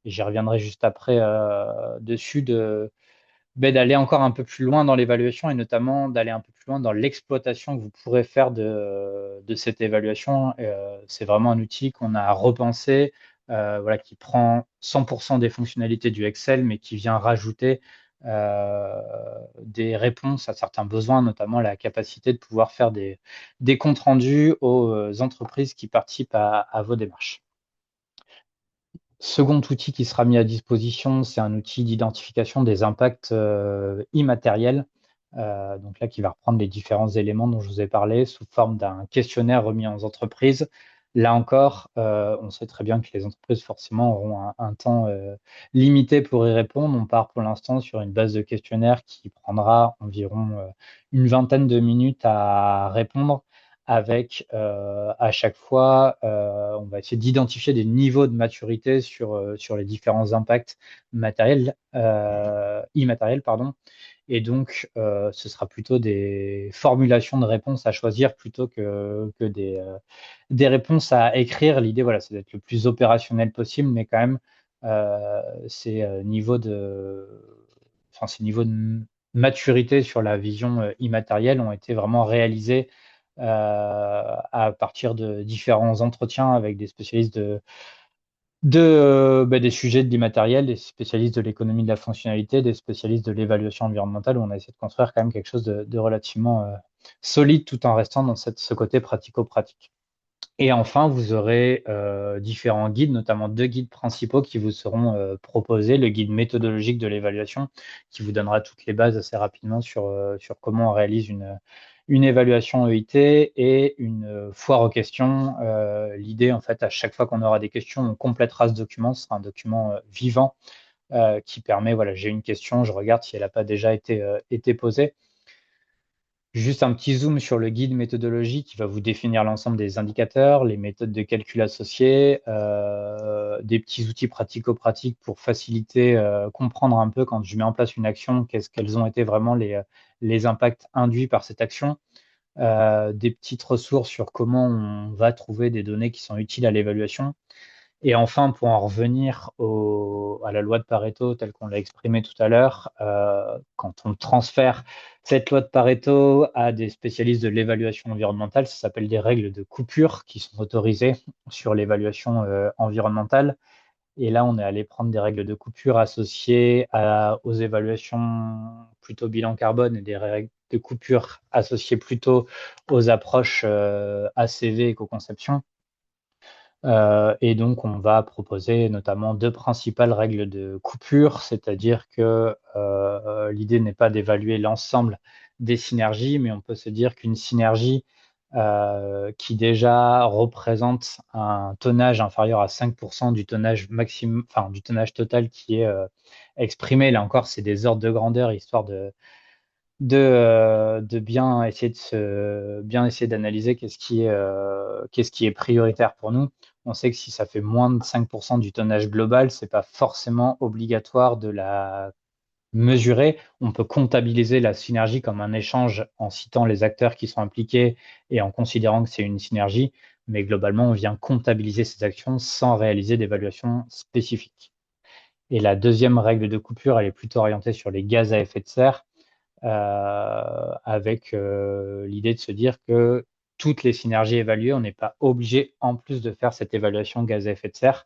et j'y reviendrai juste après dessus, d'aller encore un peu plus loin dans l'évaluation et notamment d'aller un peu plus loin dans l'exploitation que vous pourrez faire de cette évaluation. C'est vraiment un outil qu'on a repensé, voilà, qui prend 100% des fonctionnalités du Excel, mais qui vient rajouter des réponses à certains besoins, notamment la capacité de pouvoir faire des comptes rendus aux entreprises qui participent à vos démarches. Second outil qui sera mis à disposition, c'est un outil d'identification des impacts immatériels. Donc là, qui va reprendre les différents éléments dont je vous ai parlé sous forme d'un questionnaire remis aux entreprises. Là encore, on sait très bien que les entreprises forcément auront un temps limité pour y répondre. On part pour l'instant sur une base de questionnaire qui prendra environ une vingtaine de minutes à répondre avec à chaque fois, on va essayer d'identifier des niveaux de maturité sur les différents impacts immatériels, pardon. Et donc, ce sera plutôt des formulations de réponses à choisir plutôt que des réponses à écrire. L'idée, voilà, c'est d'être le plus opérationnel possible, mais quand même, ces niveaux de maturité sur la vision immatérielle ont été vraiment réalisés à partir de différents entretiens avec des spécialistes des sujets de l'immatériel, des spécialistes de l'économie de la fonctionnalité, des spécialistes de l'évaluation environnementale, où on a essayé de construire quand même quelque chose de relativement solide tout en restant dans ce côté pratico-pratique. Et enfin, vous aurez différents guides, notamment 2 guides principaux qui vous seront proposés. Le guide méthodologique de l'évaluation, qui vous donnera toutes les bases assez rapidement sur comment on réalise une évaluation EIT, et une foire aux questions. L'idée, en fait, à chaque fois qu'on aura des questions, on complétera ce document. Ce sera un document vivant qui permet, voilà, j'ai une question, je regarde si elle n'a pas déjà été posée. Juste un petit zoom sur le guide méthodologie qui va vous définir l'ensemble des indicateurs, les méthodes de calcul associées, des petits outils pratico-pratiques pour faciliter, comprendre un peu quand je mets en place une action, quels ont été vraiment les impacts induits par cette action, des petites ressources sur comment on va trouver des données qui sont utiles à l'évaluation. Et enfin, pour en revenir à la loi de Pareto telle qu'on l'a exprimée tout à l'heure, quand on transfère cette loi de Pareto à des spécialistes de l'évaluation environnementale, ça s'appelle des règles de coupure qui sont autorisées sur l'évaluation environnementale. Et là, on est allé prendre des règles de coupure associées aux évaluations plutôt bilan carbone et des règles de coupure associées plutôt aux approches ACV, éco-conception. Et donc, on va proposer notamment deux principales règles de coupure, c'est-à-dire que l'idée n'est pas d'évaluer l'ensemble des synergies, mais on peut se dire qu'une synergie qui déjà représente un tonnage inférieur à 5% du tonnage maximum, enfin du tonnage total qui est exprimé. Là encore, c'est des ordres de grandeur, histoire de bien essayer bien essayer d'analyser qu'est-ce qui est prioritaire pour nous. On sait que si ça fait moins de 5% du tonnage global, c'est pas forcément obligatoire de la mesurer. On peut comptabiliser la synergie comme un échange en citant les acteurs qui sont impliqués et en considérant que c'est une synergie, mais globalement, on vient comptabiliser ces actions sans réaliser d'évaluation spécifique. Et la deuxième règle de coupure, elle est plutôt orientée sur les gaz à effet de serre, avec l'idée de se dire que toutes les synergies évaluées, on n'est pas obligé en plus de faire cette évaluation gaz à effet de serre.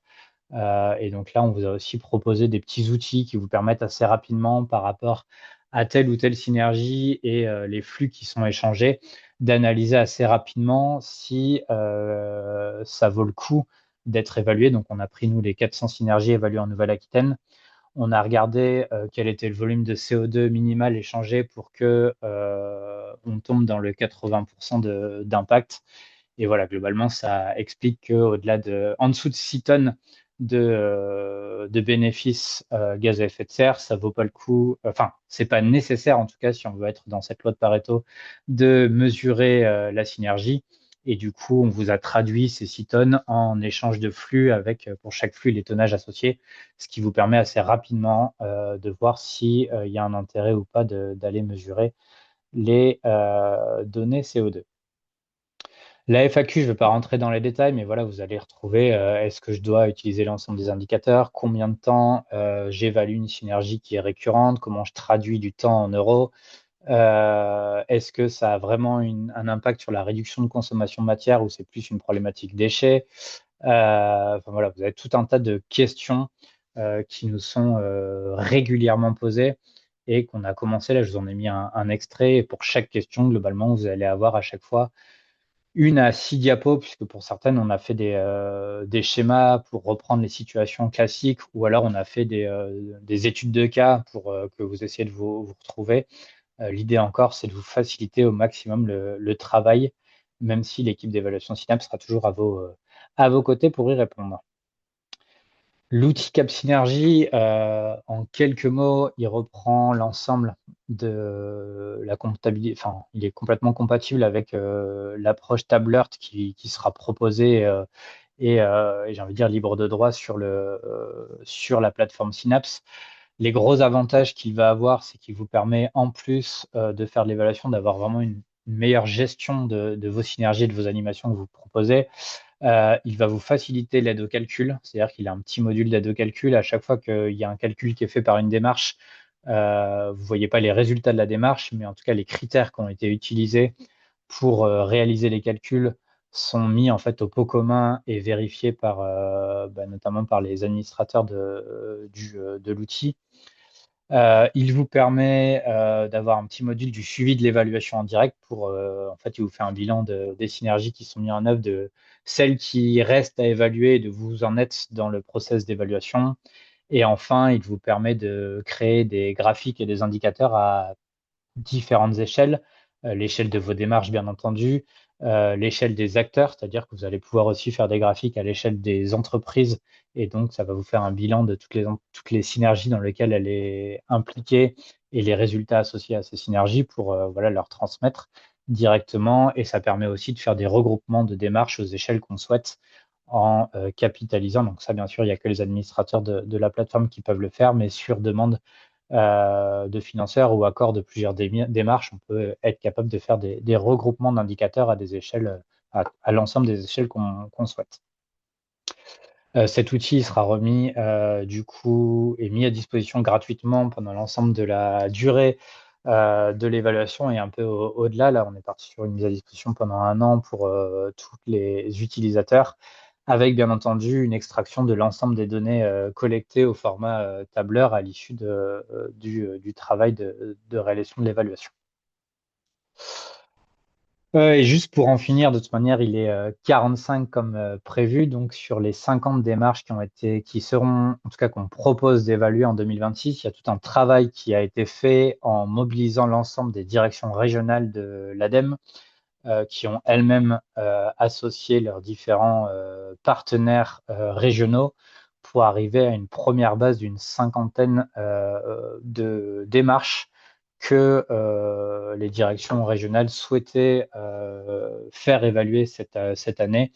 Et donc là, on vous a aussi proposé des petits outils qui vous permettent assez rapidement, par rapport à telle ou telle synergie et les flux qui sont échangés, d'analyser assez rapidement si ça vaut le coup d'être évalué. Donc on a pris, nous, les 400 synergies évaluées en Nouvelle-Aquitaine. On a regardé quel était le volume de CO2 minimal échangé pour que on tombe dans le 80% d'impact. Et voilà, globalement, ça explique qu'au-delà en dessous de 6 tonnes de bénéfices gaz à effet de serre, ça vaut pas le coup. Enfin, c'est pas nécessaire, en tout cas, si on veut être dans cette loi de Pareto, de mesurer la synergie. Et du coup, on vous a traduit ces 6 tonnes en échange de flux avec, pour chaque flux, les tonnages associés, ce qui vous permet assez rapidement de voir s'il y a un intérêt ou pas d'aller mesurer les données CO2. La FAQ, je ne vais pas rentrer dans les détails, mais voilà, vous allez retrouver est-ce que je dois utiliser l'ensemble des indicateurs, combien de temps j'évalue une synergie qui est récurrente, comment je traduis du temps en euros, est-ce que ça a vraiment un impact sur la réduction de consommation de matière ou c'est plus une problématique déchets. Enfin, voilà, vous avez tout un tas de questions qui nous sont régulièrement posées et qu'on a commencé. Là, je vous en ai mis un extrait. Et pour chaque question, globalement, vous allez avoir à chaque fois une à 6 diapos, puisque pour certaines, on a fait des schémas pour reprendre les situations classiques, ou alors on a fait des études de cas pour que vous essayiez de vous retrouver. L'idée encore, c'est de vous faciliter au maximum le travail, même si l'équipe d'évaluation Synapse sera toujours à vos côtés pour y répondre. L'outil Cap Synergie, en quelques mots, il reprend l'ensemble de la comptabilité. Enfin, il est complètement compatible avec l'approche Tablert qui sera proposée et j'ai envie de dire libre de droit sur la plateforme Synapse. Les gros avantages qu'il va avoir, c'est qu'il vous permet, en plus de faire de l'évaluation, d'avoir vraiment une meilleure gestion de vos synergies, de vos animations que vous proposez. Il va vous faciliter l'aide au calcul, c'est-à-dire qu'il a un petit module d'aide au calcul. À chaque fois qu'il y a un calcul qui est fait par une démarche, vous ne voyez pas les résultats de la démarche, mais en tout cas les critères qui ont été utilisés pour réaliser les calculs sont mis en fait au pot commun et vérifiés notamment par les administrateurs de l'outil. Il vous permet d'avoir un petit module du suivi de l'évaluation en direct pour, en fait, il vous fait un bilan des synergies qui sont mises en œuvre, de celles qui restent à évaluer et de vous en être dans le process d'évaluation. Et enfin, il vous permet de créer des graphiques et des indicateurs à différentes échelles, l'échelle de vos démarches, bien entendu, l'échelle des acteurs, c'est-à-dire que vous allez pouvoir aussi faire des graphiques à l'échelle des entreprises, et donc ça va vous faire un bilan de toutes les synergies dans lesquelles elle est impliquée et les résultats associés à ces synergies pour voilà, leur transmettre directement, et ça permet aussi de faire des regroupements de démarches aux échelles qu'on souhaite en capitalisant. Donc ça, bien sûr, il n'y a que les administrateurs de la plateforme qui peuvent le faire, mais sur demande de financeurs ou accord de plusieurs démarches, on peut être capable de faire des regroupements d'indicateurs à des échelles, à l'ensemble des échelles qu'on souhaite. Cet outil sera remis du coup et mis à disposition gratuitement pendant l'ensemble de la durée de l'évaluation et un peu au-delà. Là, on est parti sur une mise à disposition pendant 1 an pour tous les utilisateurs, avec bien entendu une extraction de l'ensemble des données collectées au format tableur à l'issue du travail de réalisation de l'évaluation. Et juste pour en finir, de toute manière, il est 45 comme prévu. Donc, sur les 50 démarches qui seront, en tout cas, qu'on propose d'évaluer en 2026, il y a tout un travail qui a été fait en mobilisant l'ensemble des directions régionales de l'ADEME, qui ont elles-mêmes associé leurs différents partenaires régionaux pour arriver à une première base d'une cinquantaine de démarches que les directions régionales souhaitaient faire évaluer cette année.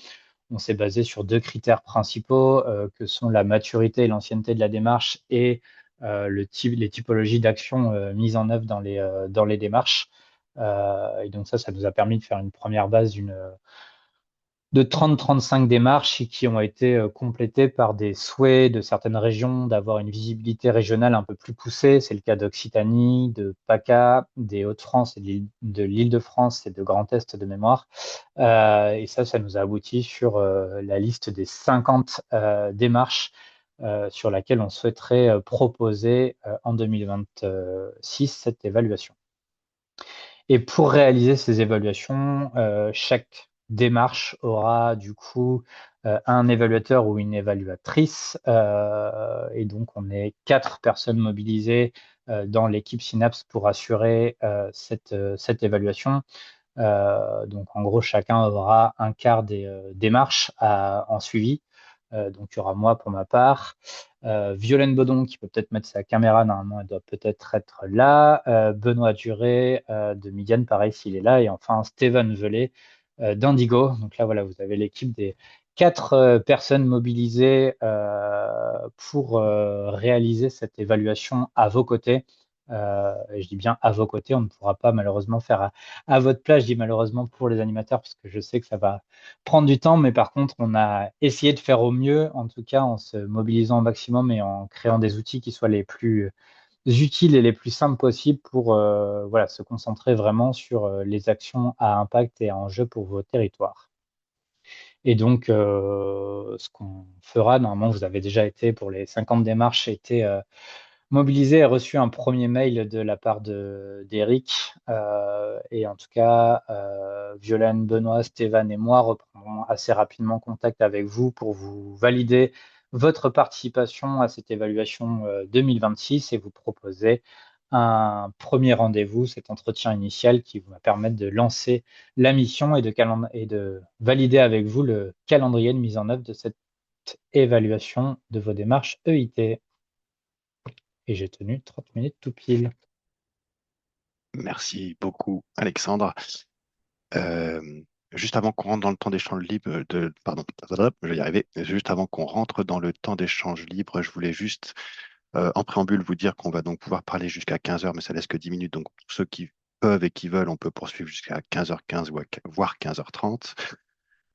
On s'est basé sur deux critères principaux que sont la maturité et l'ancienneté de la démarche et les typologies d'actions mises en œuvre dans les démarches. Et donc ça nous a permis de faire une première base de 30-35 démarches qui ont été complétées par des souhaits de certaines régions d'avoir une visibilité régionale un peu plus poussée. C'est le cas d'Occitanie, de PACA, des Hauts-de-France et de l'Île-de-France et de Grand Est de mémoire. Et ça nous a abouti sur la liste des 50 démarches sur laquelle on souhaiterait proposer en 2026 cette évaluation. Et pour réaliser ces évaluations, chaque démarche aura du coup un évaluateur ou une évaluatrice. Et donc, on est 4 personnes mobilisées dans l'équipe Synapse pour assurer cette évaluation. Donc, en gros, chacun aura un quart des démarches en suivi. Donc, il y aura moi pour ma part. Violaine Bodon qui peut peut-être mettre sa caméra, normalement elle doit peut-être être là. Benoît Duré de Midiane, pareil s'il est là. Et enfin Stéphane Velay d'Indigo. Donc là, voilà, vous avez l'équipe des 4 personnes mobilisées pour réaliser cette évaluation à vos côtés. Et je dis bien à vos côtés, on ne pourra pas malheureusement faire à votre place. Je dis malheureusement pour les animateurs parce que je sais que ça va prendre du temps, mais par contre, on a essayé de faire au mieux, en tout cas en se mobilisant au maximum et en créant des outils qui soient les plus utiles et les plus simples possibles pour voilà, se concentrer vraiment sur les actions à impact et à enjeu pour vos territoires. Et donc, ce qu'on fera, normalement, vous avez déjà été pour les 50 démarches, été mobilisé et reçu un premier mail de la part d'Eric. Et en tout cas, Violaine, Benoît, Stéphane et moi reprendrons assez rapidement contact avec vous pour vous valider votre participation à cette évaluation 2026 et vous proposer un premier rendez-vous, cet entretien initial qui va permettre de lancer la mission et de valider avec vous le calendrier de mise en œuvre de cette évaluation de vos démarches EIT. Et j'ai tenu 30 minutes tout pile. Merci beaucoup, Alexandre. Juste avant qu'on rentre dans le temps d'échange libre, pardon, je vais y arriver. Juste avant qu'on rentre dans le temps d'échange libre, je voulais juste, en préambule, vous dire qu'on va donc pouvoir parler jusqu'à 15 heures, mais ça laisse que 10 minutes. Donc, pour ceux qui peuvent et qui veulent, on peut poursuivre jusqu'à 15h15 voire 15h30.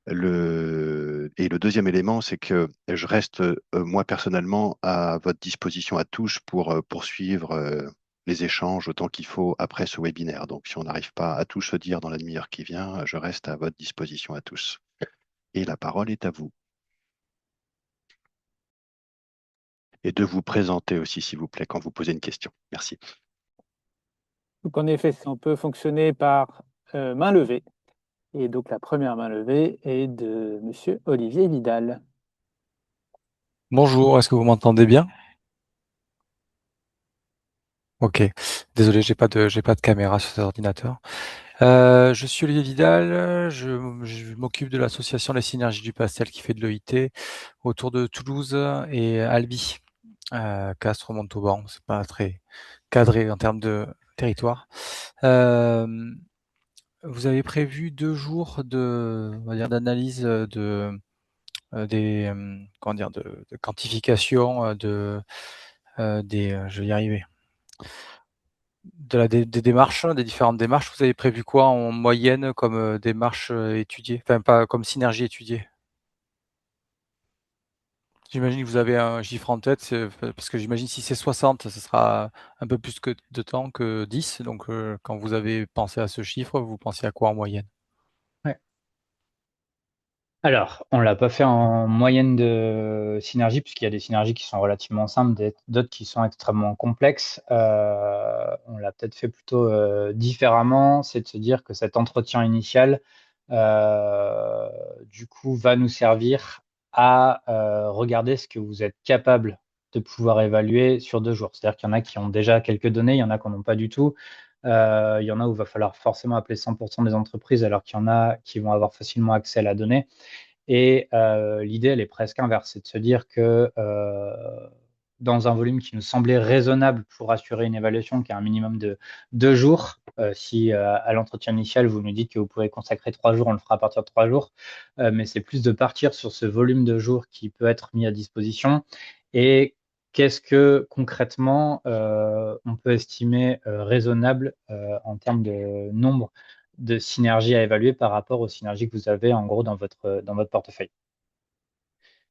Et le deuxième élément, c'est que je reste, moi personnellement, à votre disposition à tous pour poursuivre les échanges autant qu'il faut après ce webinaire. Donc, si on n'arrive pas à tout se dire dans la demi-heure qui vient, je reste à votre disposition à tous. Et la parole est à vous. Et de vous présenter aussi, s'il vous plaît, quand vous posez une question. Merci. Donc, en effet, on peut fonctionner par main levée. Et donc, la première main levée est de Monsieur Olivier Vidal. Bonjour, est-ce que vous m'entendez bien? Ok, désolé, j'ai pas de caméra sur cet ordinateur. Je suis Olivier Vidal, je m'occupe de l'association Les Synergies du Pastel qui fait de l'EIT autour de Toulouse et Albi, Castres, Montauban. C'est pas très cadré en termes de territoire. Vous avez prévu 2 jours on va dire, d'analyse comment dire, de quantification je vais y arriver. Des démarches, des différentes démarches. Vous avez prévu quoi en moyenne comme démarche étudiée, enfin pas comme synergie étudiée? J'imagine que vous avez un chiffre en tête, parce que j'imagine si c'est 60, ce sera un peu plus de temps que 10. Donc quand vous avez pensé à ce chiffre, vous pensiez à quoi en moyenne? Ouais. Alors, on l'a pas fait en moyenne de synergie, puisqu'il y a des synergies qui sont relativement simples, d'autres qui sont extrêmement complexes. On l'a peut-être fait plutôt différemment, c'est de se dire que cet entretien initial, du coup, va nous servir à regarder ce que vous êtes capable de pouvoir évaluer sur 2 jours. C'est-à-dire qu'il y en a qui ont déjà quelques données, il y en a qui n'en ont pas du tout. Il y en a où il va falloir forcément appeler 100% des entreprises, alors qu'il y en a qui vont avoir facilement accès à la donnée. Et l'idée, elle est presque inverse, c'est de se dire que dans un volume qui nous semblait raisonnable pour assurer une évaluation qui a un minimum de 2 jours, si à l'entretien initial, vous nous dites que vous pouvez consacrer 3 jours, on le fera à partir de 3 jours, mais c'est plus de partir sur ce volume de jours qui peut être mis à disposition et qu'est-ce que concrètement on peut estimer raisonnable en termes de nombre de synergies à évaluer par rapport aux synergies que vous avez en gros dans votre portefeuille.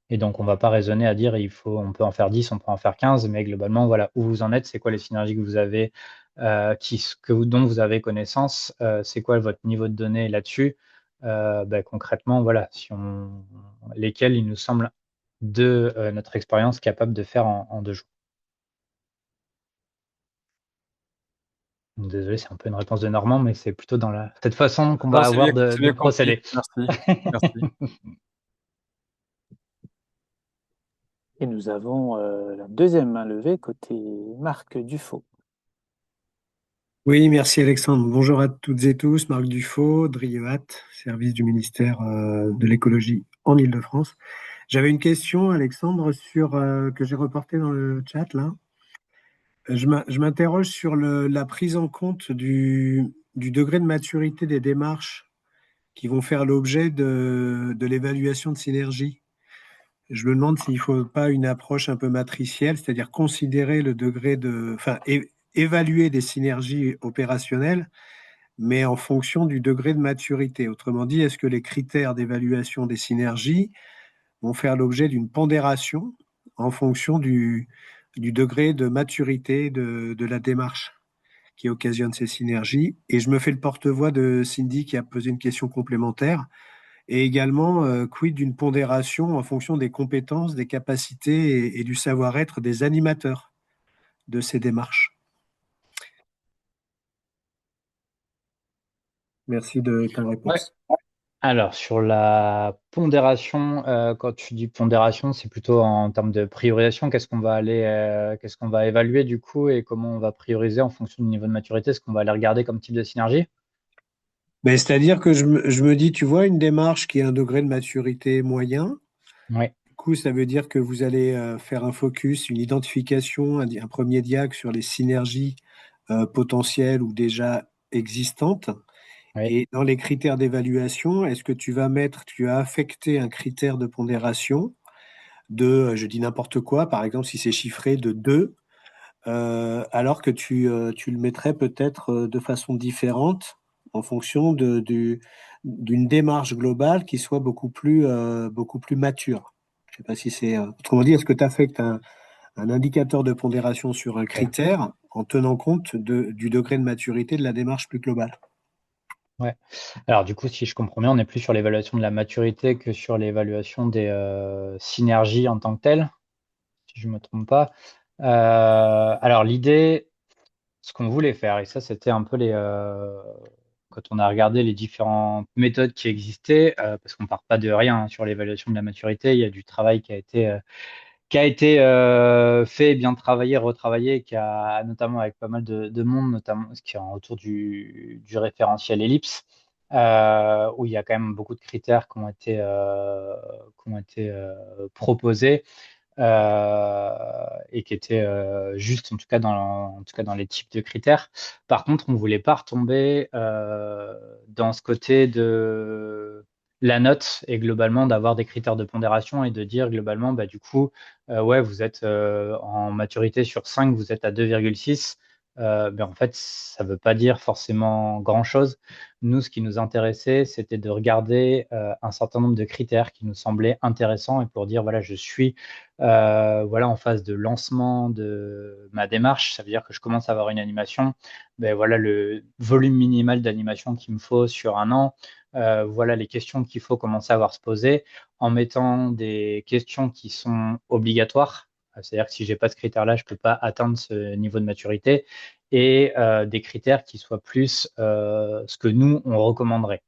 Et donc, on ne va pas raisonner à dire on peut en faire 10, on peut en faire 15, mais globalement, voilà, où vous en êtes, c'est quoi les synergies que vous avez, dont vous avez connaissance, c'est quoi votre niveau de données là-dessus. Concrètement, voilà, lesquels il nous semble de notre expérience capable de faire en 2 jours. Donc, désolé, c'est un peu une réponse de Normand, mais c'est plutôt dans cette façon qu'on va Non, avoir c'est de bien compris. procéder. Merci. Merci. Et nous avons la deuxième main levée côté Marc Dufaux. Oui, merci Alexandre. Bonjour à toutes et tous. Marc Dufaux, Drioat, service du ministère de l'écologie en Île-de-France. J'avais une question, Alexandre, que j'ai reportée dans le chat là. Je m'interroge sur la prise en compte du degré de maturité des démarches qui vont faire l'objet de l'évaluation de synergie. Je me demande s'il ne faut pas une approche un peu matricielle, c'est-à-dire considérer le degré évaluer des synergies opérationnelles, mais en fonction du degré de maturité. Autrement dit, est-ce que les critères d'évaluation des synergies vont faire l'objet d'une pondération en fonction du degré de maturité de la démarche qui occasionne ces synergies? Et je me fais le porte-voix de Cindy qui a posé une question complémentaire. Et également, quid d'une pondération en fonction des compétences, des capacités et du savoir-être des animateurs de ces démarches? Merci de ta réponse. Ouais. Alors, sur la pondération, quand tu dis pondération, c'est plutôt en termes de priorisation. Qu'est-ce qu'on va évaluer du coup et comment on va prioriser en fonction du niveau de maturité? Est-ce qu'on va aller regarder comme type de synergie? Mais c'est-à-dire que je me dis, tu vois, une démarche qui a un degré de maturité moyen, Oui, du coup, ça veut dire que vous allez faire un focus, une identification, un premier diag sur les synergies potentielles ou déjà existantes. oui, Et dans les critères d'évaluation, est-ce que tu as affecté un critère de pondération je dis n'importe quoi, par exemple, si c'est chiffré de 2, alors que tu le mettrais peut-être de façon différente en fonction d'une démarche globale qui soit beaucoup plus mature. Je ne sais pas si c'est... autrement dit, est-ce que tu affectes un indicateur de pondération sur un ok. critère en tenant compte du degré de maturité de la démarche plus globale? Ouais. Alors du coup, si je comprends bien, on est plus sur l'évaluation de la maturité que sur l'évaluation des synergies en tant que telles, si je ne me trompe pas. Alors l'idée, ce qu'on voulait faire, et ça c'était un peu quand on a regardé les différentes méthodes qui existaient, parce qu'on part pas de rien hein, sur l'évaluation de la maturité, il y a du travail qui a été fait, bien travaillé, retravaillé, notamment avec pas mal de monde, notamment ce qui est autour du référentiel Ellipse, où il y a quand même beaucoup de critères qui ont été proposés et qui étaient justes, en tout cas dans les types de critères. Par contre, on ne voulait pas retomber dans ce côté de la note et globalement d'avoir des critères de pondération et de dire globalement, bah, du coup, ouais, vous êtes en maturité sur 5, vous êtes à 2,6. en fait, ça ne veut pas dire forcément grand-chose. Nous, ce qui nous intéressait, c'était de regarder un certain nombre de critères qui nous semblaient intéressants et pour dire, voilà, je suis voilà, en phase de lancement de ma démarche. Ça veut dire que je commence à avoir une animation. Ben, voilà le volume minimal d'animation qu'il me faut sur un an. Voilà les questions qu'il faut commencer à avoir se poser en mettant des questions qui sont obligatoires. C'est-à-dire que si j'ai pas ce critère-là, je peux pas atteindre ce niveau de maturité et des critères qui soient plus ce que nous, on recommanderait.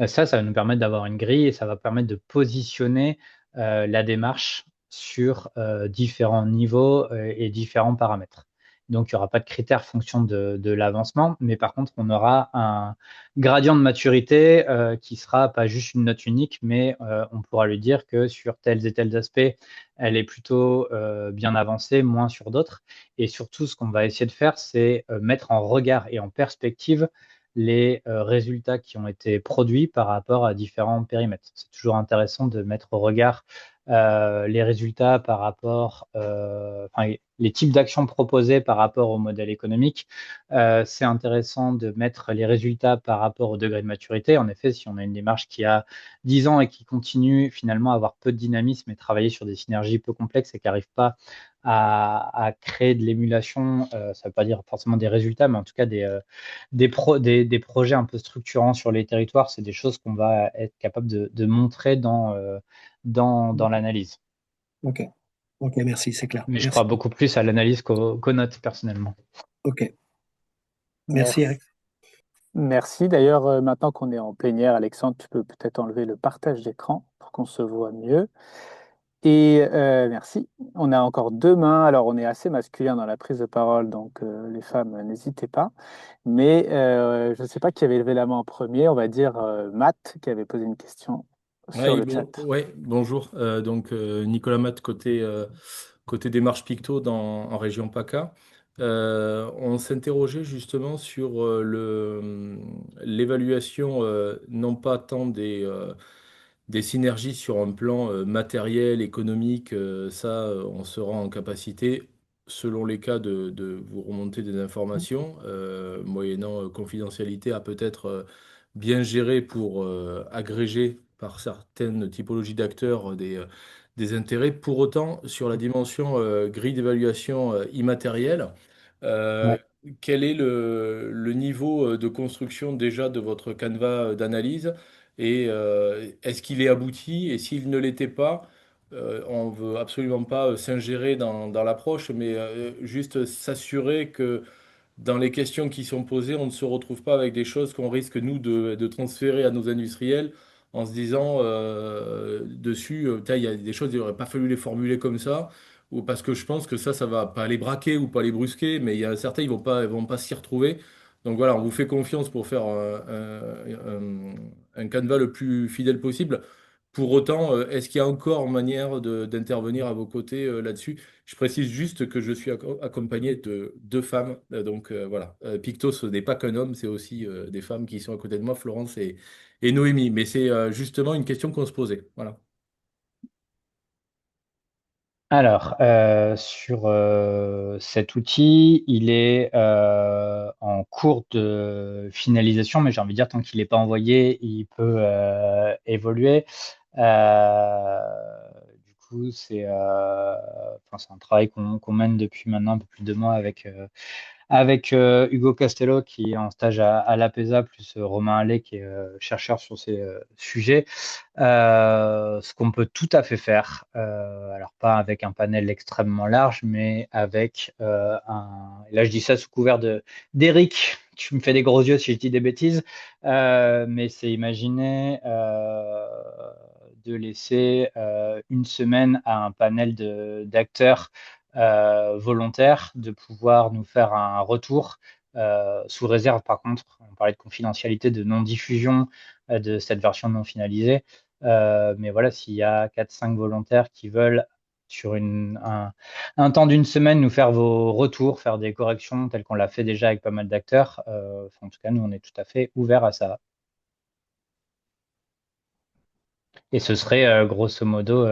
Ça va nous permettre d'avoir une grille et ça va permettre de positionner la démarche sur différents niveaux et différents paramètres. Donc, il n'y aura pas de critères fonction de l'avancement, mais par contre, on aura un gradient de maturité qui sera pas juste une note unique, mais on pourra lui dire que sur tels et tels aspects, elle est plutôt bien avancée, moins sur d'autres. Et surtout, ce qu'on va essayer de faire, c'est mettre en regard et en perspective les résultats qui ont été produits par rapport à différents périmètres. C'est toujours intéressant de mettre au regard les résultats par rapport, enfin, les types d'actions proposées par rapport au modèle économique. C'est intéressant de mettre les résultats par rapport au degré de maturité. En effet, si on a une démarche qui a 10 ans et qui continue finalement à avoir peu de dynamisme et travailler sur des synergies peu complexes et qui n'arrive pas à créer de l'émulation, ça ne veut pas dire forcément des résultats, mais en tout cas des projets un peu structurants sur les territoires, c'est des choses qu'on va être capable de montrer dans l'analyse. Ok, ok, merci, c'est clair. Mais je Merci. crois beaucoup plus à l'analyse qu'aux notes, personnellement. Ok, merci, Merci. Alex. Merci. D'ailleurs, maintenant qu'on est en plénière, Alexandre, tu peux peut-être enlever le partage d'écran pour qu'on se voit mieux. Et merci. On a encore deux mains. Alors, on est assez masculin dans la prise de parole, donc les femmes, n'hésitez pas. Mais je ne sais pas qui avait levé la main en premier. On va dire Matt qui avait posé une question sur Ouais, le chat. bonjour. Nicolas Matt, côté démarche Picto en région PACA. On s'interrogeait justement sur l'évaluation, non pas tant des synergies sur un plan matériel, économique. On sera en capacité, selon les cas, de vous remonter des informations, moyennant confidentialité, à peut-être bien gérer pour agréger par certaines typologies d'acteurs des intérêts. Pour autant, sur la dimension grille d'évaluation immatérielle, euh, Ouais. quel est le niveau de construction déjà de votre canevas d'analyse et est-ce qu'il est abouti? Et s'il ne l'était pas, on veut absolument pas s'ingérer dans l'approche, mais juste s'assurer que dans les questions qui sont posées, on ne se retrouve pas avec des choses qu'on risque, nous, de transférer à nos industriels en se disant dessus, Tain, il y a des choses, il n'aurait pas fallu les formuler comme ça, ou parce que je pense que ça va pas les braquer ou pas les brusquer, mais il y a certains, ils vont pas s'y retrouver. Donc voilà, on vous fait confiance pour faire un canevas le plus fidèle possible. Pour autant, est-ce qu'il y a encore manière d'intervenir à vos côtés là-dessus? Je précise juste que je suis accompagné de deux femmes. Voilà. Picto, ce n'est pas qu'un homme, c'est aussi des femmes qui sont à côté de moi, Florence et Noémie. Mais c'est justement une question qu'on se posait. Voilà. Alors, sur cet outil, il est en cours de finalisation, mais j'ai envie de dire, tant qu'il n'est pas envoyé, il peut évoluer. Euh, du coup, enfin, c'est un travail qu'on mène depuis maintenant un peu plus de 2 mois avec Hugo Castello qui est en stage à l'APESA, plus Romain Allais qui est chercheur sur ces sujets. Ce qu'on peut tout à fait faire, alors pas avec un panel extrêmement large, mais avec et là je dis ça sous couvert d'Eric, tu me fais des gros yeux si je dis des bêtises, mais c'est imaginer de laisser une semaine à un panel d'acteurs volontaires de pouvoir nous faire un retour sous réserve, par contre, on parlait de confidentialité, de non-diffusion de cette version non finalisée. Mais voilà, s'il y a 4-5 volontaires qui veulent, sur un temps d'une semaine, nous faire vos retours, faire des corrections telles qu'on l'a fait déjà avec pas mal d'acteurs, en tout cas, nous, on est tout à fait ouverts à ça. Et ce serait grosso modo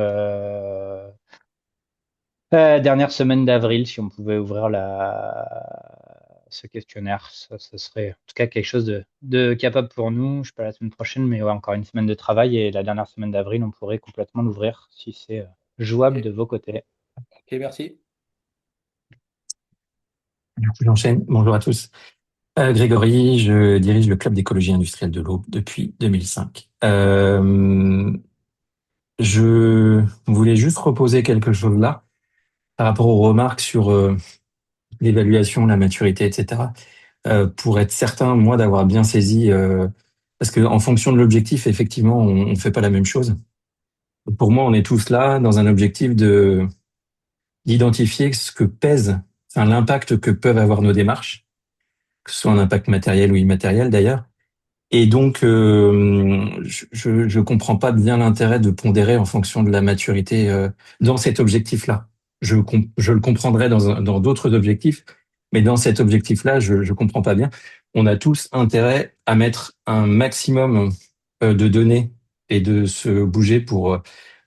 Dernière semaine d'avril, si on pouvait ouvrir ce questionnaire, ça serait en tout cas quelque chose de capable pour nous. Je ne sais pas la semaine prochaine, mais ouais, encore une semaine de travail et la dernière semaine d'avril, on pourrait complètement l'ouvrir si c'est jouable de Ok, vos côtés. ok, merci. Du coup, j'enchaîne. Bonjour à tous. Grégory, je dirige le club d'écologie industrielle de l'Aube depuis 2005. Je voulais juste reposer quelque chose là par rapport aux remarques sur l'évaluation, la maturité, etc. Pour être certain, moi, d'avoir bien saisi, parce que en fonction de l'objectif, effectivement, on fait pas la même chose. Pour moi, on est tous là dans un objectif d'identifier ce que pèse, enfin, l'impact que peuvent avoir nos démarches, que ce soit un impact matériel ou immatériel d'ailleurs. Et donc, je comprends pas bien l'intérêt de pondérer en fonction de la maturité dans cet objectif-là. Je le comprendrai dans d'autres objectifs, mais dans cet objectif-là, je comprends pas bien. On a tous intérêt à mettre un maximum de données et de se bouger pour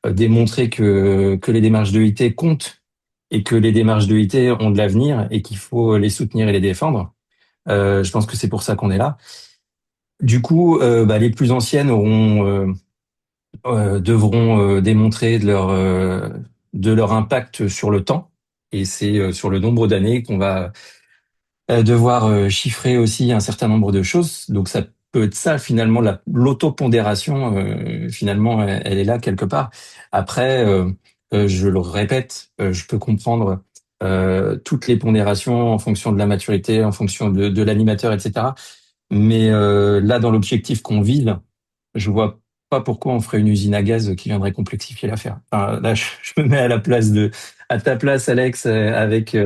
démontrer que les démarches de IT comptent et que les démarches de IT ont de l'avenir et qu'il faut les soutenir et les défendre. Je pense que c'est pour ça qu'on est là. Du coup, les plus anciennes devront démontrer de leur impact sur le temps. Et c'est sur le nombre d'années qu'on va devoir chiffrer aussi un certain nombre de choses. Donc ça peut être ça finalement, l'autopondération, finalement, elle est là quelque part. Après, je le répète, je peux comprendre toutes les pondérations en fonction de la maturité, en fonction de l'animateur, etc. Mais là, dans l'objectif qu'on vise, je vois pas pourquoi on ferait une usine à gaz qui viendrait complexifier l'affaire. Enfin, là, je me mets à la place à ta place, Alex, avec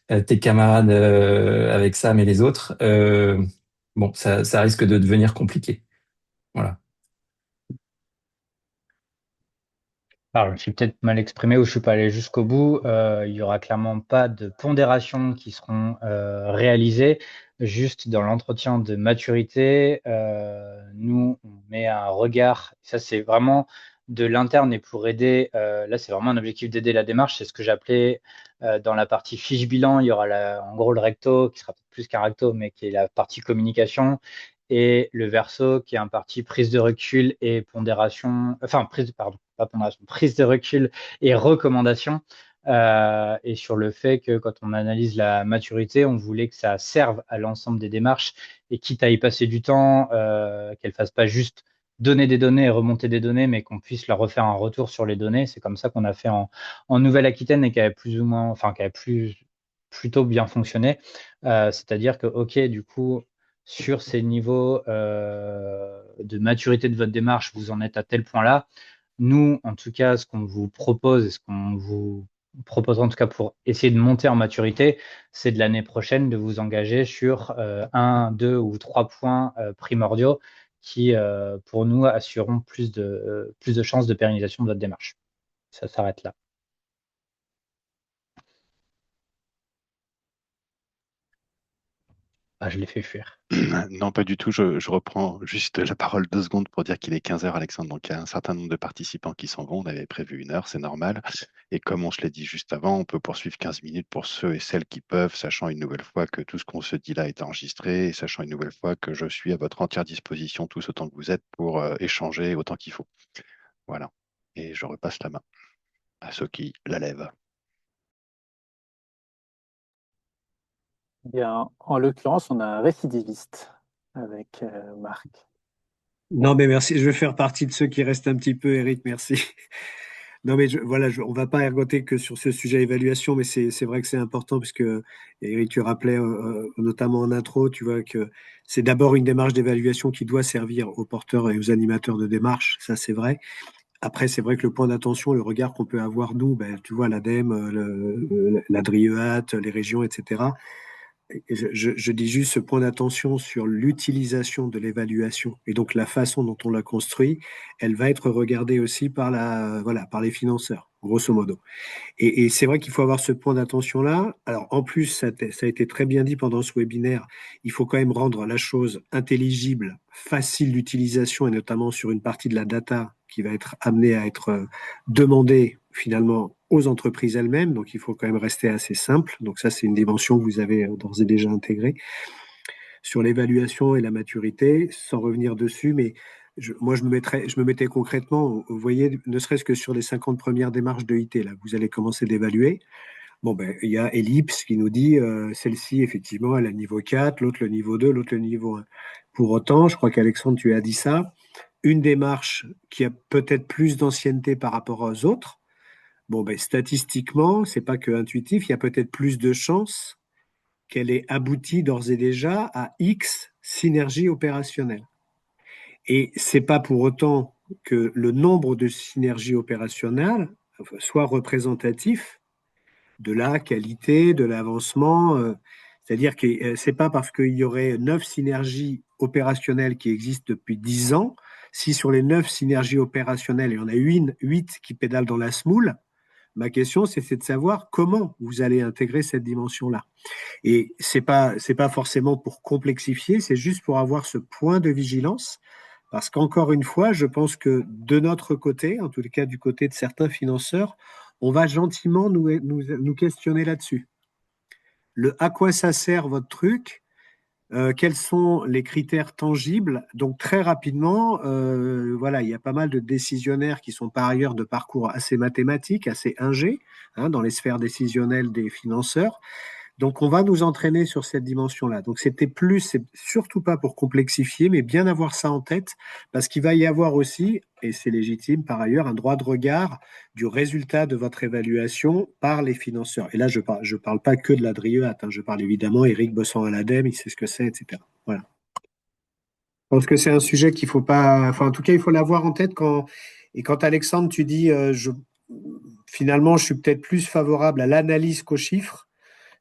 tes camarades, avec Sam et les autres. Bon, ça risque de devenir compliqué. Voilà. Alors, je me suis peut-être mal exprimé ou je suis pas allé jusqu'au bout. Il y aura clairement pas de pondérations qui seront réalisées. Juste dans l'entretien de maturité, nous, on met un regard. Ça, c'est vraiment de l'interne et pour aider. Là, c'est vraiment un objectif d'aider la démarche. C'est ce que j'appelais dans la partie fiche bilan. Il y aura en gros le recto qui sera peut-être plus qu'un recto, mais qui est la partie communication et le verso qui est un parti prise de recul et pondération, enfin pardon, pas pondération, prise de recul et recommandation. Et sur le fait que quand on analyse la maturité, on voulait que ça serve à l'ensemble des démarches et quitte à y passer du temps, qu'elle fasse pas juste donner des données et remonter des données, mais qu'on puisse leur refaire un retour sur les données. C'est comme ça qu'on a fait en Nouvelle-Aquitaine et qui avait plus ou moins, enfin qui avait plutôt bien fonctionné. C'est-à-dire que, ok, du coup, sur ces niveaux de maturité de votre démarche, vous en êtes à tel point-là. Nous, en tout cas, ce qu'on vous propose et ce qu'on vous propose en tout cas pour essayer de monter en maturité, c'est de l'année prochaine de vous engager sur un, deux ou trois points primordiaux qui, pour nous, assureront plus de chances de pérennisation de votre démarche. Ça s'arrête là. Ah, je l'ai fait fuir. Non, pas du tout. Je reprends juste la parole 2 secondes pour dire qu'il est 15 heures, Alexandre. Donc, il y a un certain nombre de participants qui s'en vont. On avait prévu 1 heure, c'est normal. Et comme on se l'a dit juste avant, on peut poursuivre 15 minutes pour ceux et celles qui peuvent, sachant une nouvelle fois que tout ce qu'on se dit là est enregistré et sachant une nouvelle fois que je suis à votre entière disposition, tous autant que vous êtes, pour échanger autant qu'il faut. Voilà. Et je repasse la main à ceux qui la lèvent. Bien, en l'occurrence, on a un récidiviste avec Marc. Non, mais merci. Je vais faire partie de ceux qui restent un petit peu, Eric. Merci. Non, mais voilà, on va pas ergoter que sur ce sujet évaluation, mais c'est vrai que c'est important puisque Eric, tu rappelais notamment en intro, tu vois que c'est d'abord une démarche d'évaluation qui doit servir aux porteurs et aux animateurs de démarche. Ça, c'est vrai. Après, c'est vrai que le point d'attention, le regard qu'on peut avoir, nous, ben, tu vois, l'ADEME, la DRIEAT, les régions, etc. Je dis juste ce point d'attention sur l'utilisation de l'évaluation et donc la façon dont on la construit, elle va être regardée aussi voilà, par les financeurs, grosso modo. Et c'est vrai qu'il faut avoir ce point d'attention-là. Alors, en plus, ça a été très bien dit pendant ce webinaire, il faut quand même rendre la chose intelligible, facile d'utilisation, et notamment sur une partie de la data qui va être amenée à être demandée, finalement aux entreprises elles-mêmes, donc il faut quand même rester assez simple. Donc ça, c'est une dimension que vous avez d'ores et déjà intégrée. Sur l'évaluation et la maturité, sans revenir dessus, mais moi, je me mettais concrètement, vous voyez, ne serait-ce que sur les 50 premières démarches de IT, là, vous allez commencer d'évaluer. Bon, ben, il y a Ellipse qui nous dit celle-ci, effectivement, elle a le niveau 4, l'autre le niveau 2, l'autre le niveau 1. Pour autant, je crois qu'Alexandre, tu as dit ça, une démarche qui a peut-être plus d'ancienneté par rapport aux autres, bon, ben, statistiquement, c'est pas que intuitif, il y a peut-être plus de chances qu'elle ait abouti d'ores et déjà à X synergie opérationnelle. Et c'est pas pour autant que le nombre de synergies opérationnelles soit représentatif de la qualité, de l'avancement. C'est-à-dire que c'est pas parce qu'il y aurait 9 synergies opérationnelles qui existent depuis 10 ans, si sur les 9 synergies opérationnelles, il y en a 8 qui pédalent dans la semoule, ma question, c'est de savoir comment vous allez intégrer cette dimension-là. Et c'est pas forcément pour complexifier, c'est juste pour avoir ce point de vigilance. Parce qu'encore une fois, je pense que de notre côté, en tout cas du côté de certains financeurs, on va gentiment nous questionner là-dessus. À quoi ça sert votre truc? Quels sont les critères tangibles? Donc très rapidement, voilà, il y a pas mal de décisionnaires qui sont par ailleurs de parcours assez mathématiques, assez ingés, hein, dans les sphères décisionnelles des financeurs. Donc, on va nous entraîner sur cette dimension-là. Donc, c'est surtout pas pour complexifier, mais bien avoir ça en tête, parce qu'il va y avoir aussi, et c'est légitime par ailleurs, un droit de regard du résultat de votre évaluation par les financeurs. Et là, je parle pas que de la DRIEAT, hein, je parle évidemment, Eric bossant à l'ADEME, il sait ce que c'est, etc. Voilà. Je pense que c'est un sujet qu'il faut pas, enfin, en tout cas, il faut l'avoir en tête et quand Alexandre, tu dis, finalement, je suis peut-être plus favorable à l'analyse qu'aux chiffres.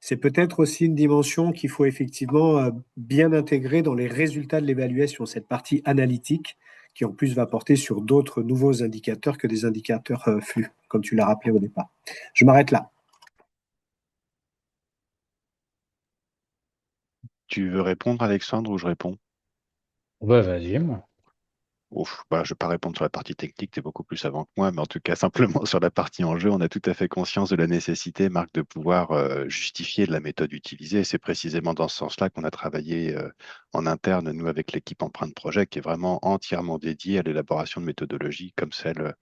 C'est peut-être aussi une dimension qu'il faut effectivement bien intégrer dans les résultats de l'évaluation, cette partie analytique qui en plus va porter sur d'autres nouveaux indicateurs que des indicateurs flux, comme tu l'as rappelé au départ. Je m'arrête là. Tu veux répondre, Alexandre, ou je réponds? Ouais, vas-y, moi. Ouf, bah, je ne vais pas répondre sur la partie technique, tu es beaucoup plus avant que moi, mais en tout cas, simplement sur la partie enjeu, on a tout à fait conscience de la nécessité, Marc, de pouvoir justifier de la méthode utilisée. C'est précisément dans ce sens-là qu'on a travaillé en interne, nous, avec l'équipe Empreinte Projet, qui est vraiment entièrement dédiée à l'élaboration de méthodologies comme celle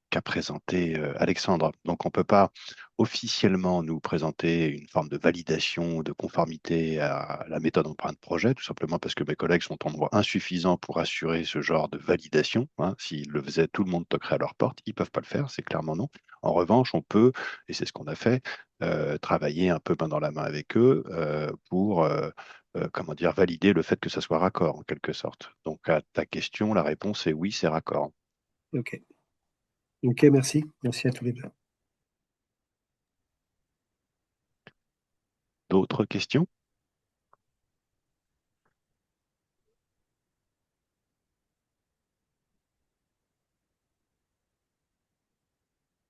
qu'a présenté Alexandre. Donc, on ne peut pas officiellement nous présenter une forme de validation, de conformité à la méthode empreinte projet, tout simplement parce que mes collègues sont en nombre insuffisant pour assurer ce genre de validation. Hein. S'ils le faisaient, tout le monde toquerait à leur porte. Ils ne peuvent pas le faire, c'est clairement non. En revanche, on peut, et c'est ce qu'on a fait, travailler un peu main dans la main avec eux pour comment dire, valider le fait que ça soit raccord, en quelque sorte. Donc, à ta question, la réponse est oui, c'est raccord. Ok. Ok, merci. Merci à tous les deux. D'autres questions?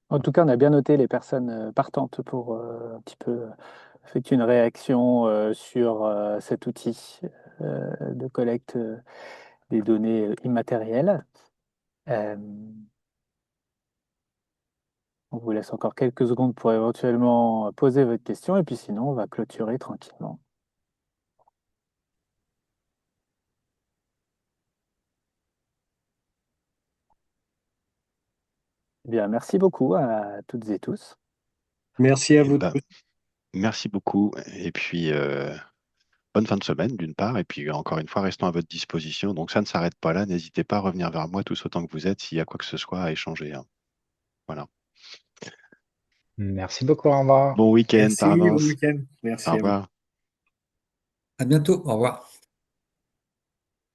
En tout cas, on a bien noté les personnes partantes pour un petit peu effectuer une réaction sur cet outil de collecte des données immatérielles. On vous laisse encore quelques secondes pour éventuellement poser votre question et puis sinon, on va clôturer tranquillement. Eh bien, merci beaucoup à toutes et tous. Merci à Eh vous ben, tous. merci beaucoup. Et puis, bonne fin de semaine, d'une part. Et puis, encore une fois, restons à votre disposition. Donc, ça ne s'arrête pas là. N'hésitez pas à revenir vers moi tous autant que vous êtes s'il y a quoi que ce soit à échanger. Hein. Voilà. Merci beaucoup, au revoir. Bon week-end par Merci, bon avance. week-end. Au Merci à vous. revoir. À bientôt. Au revoir.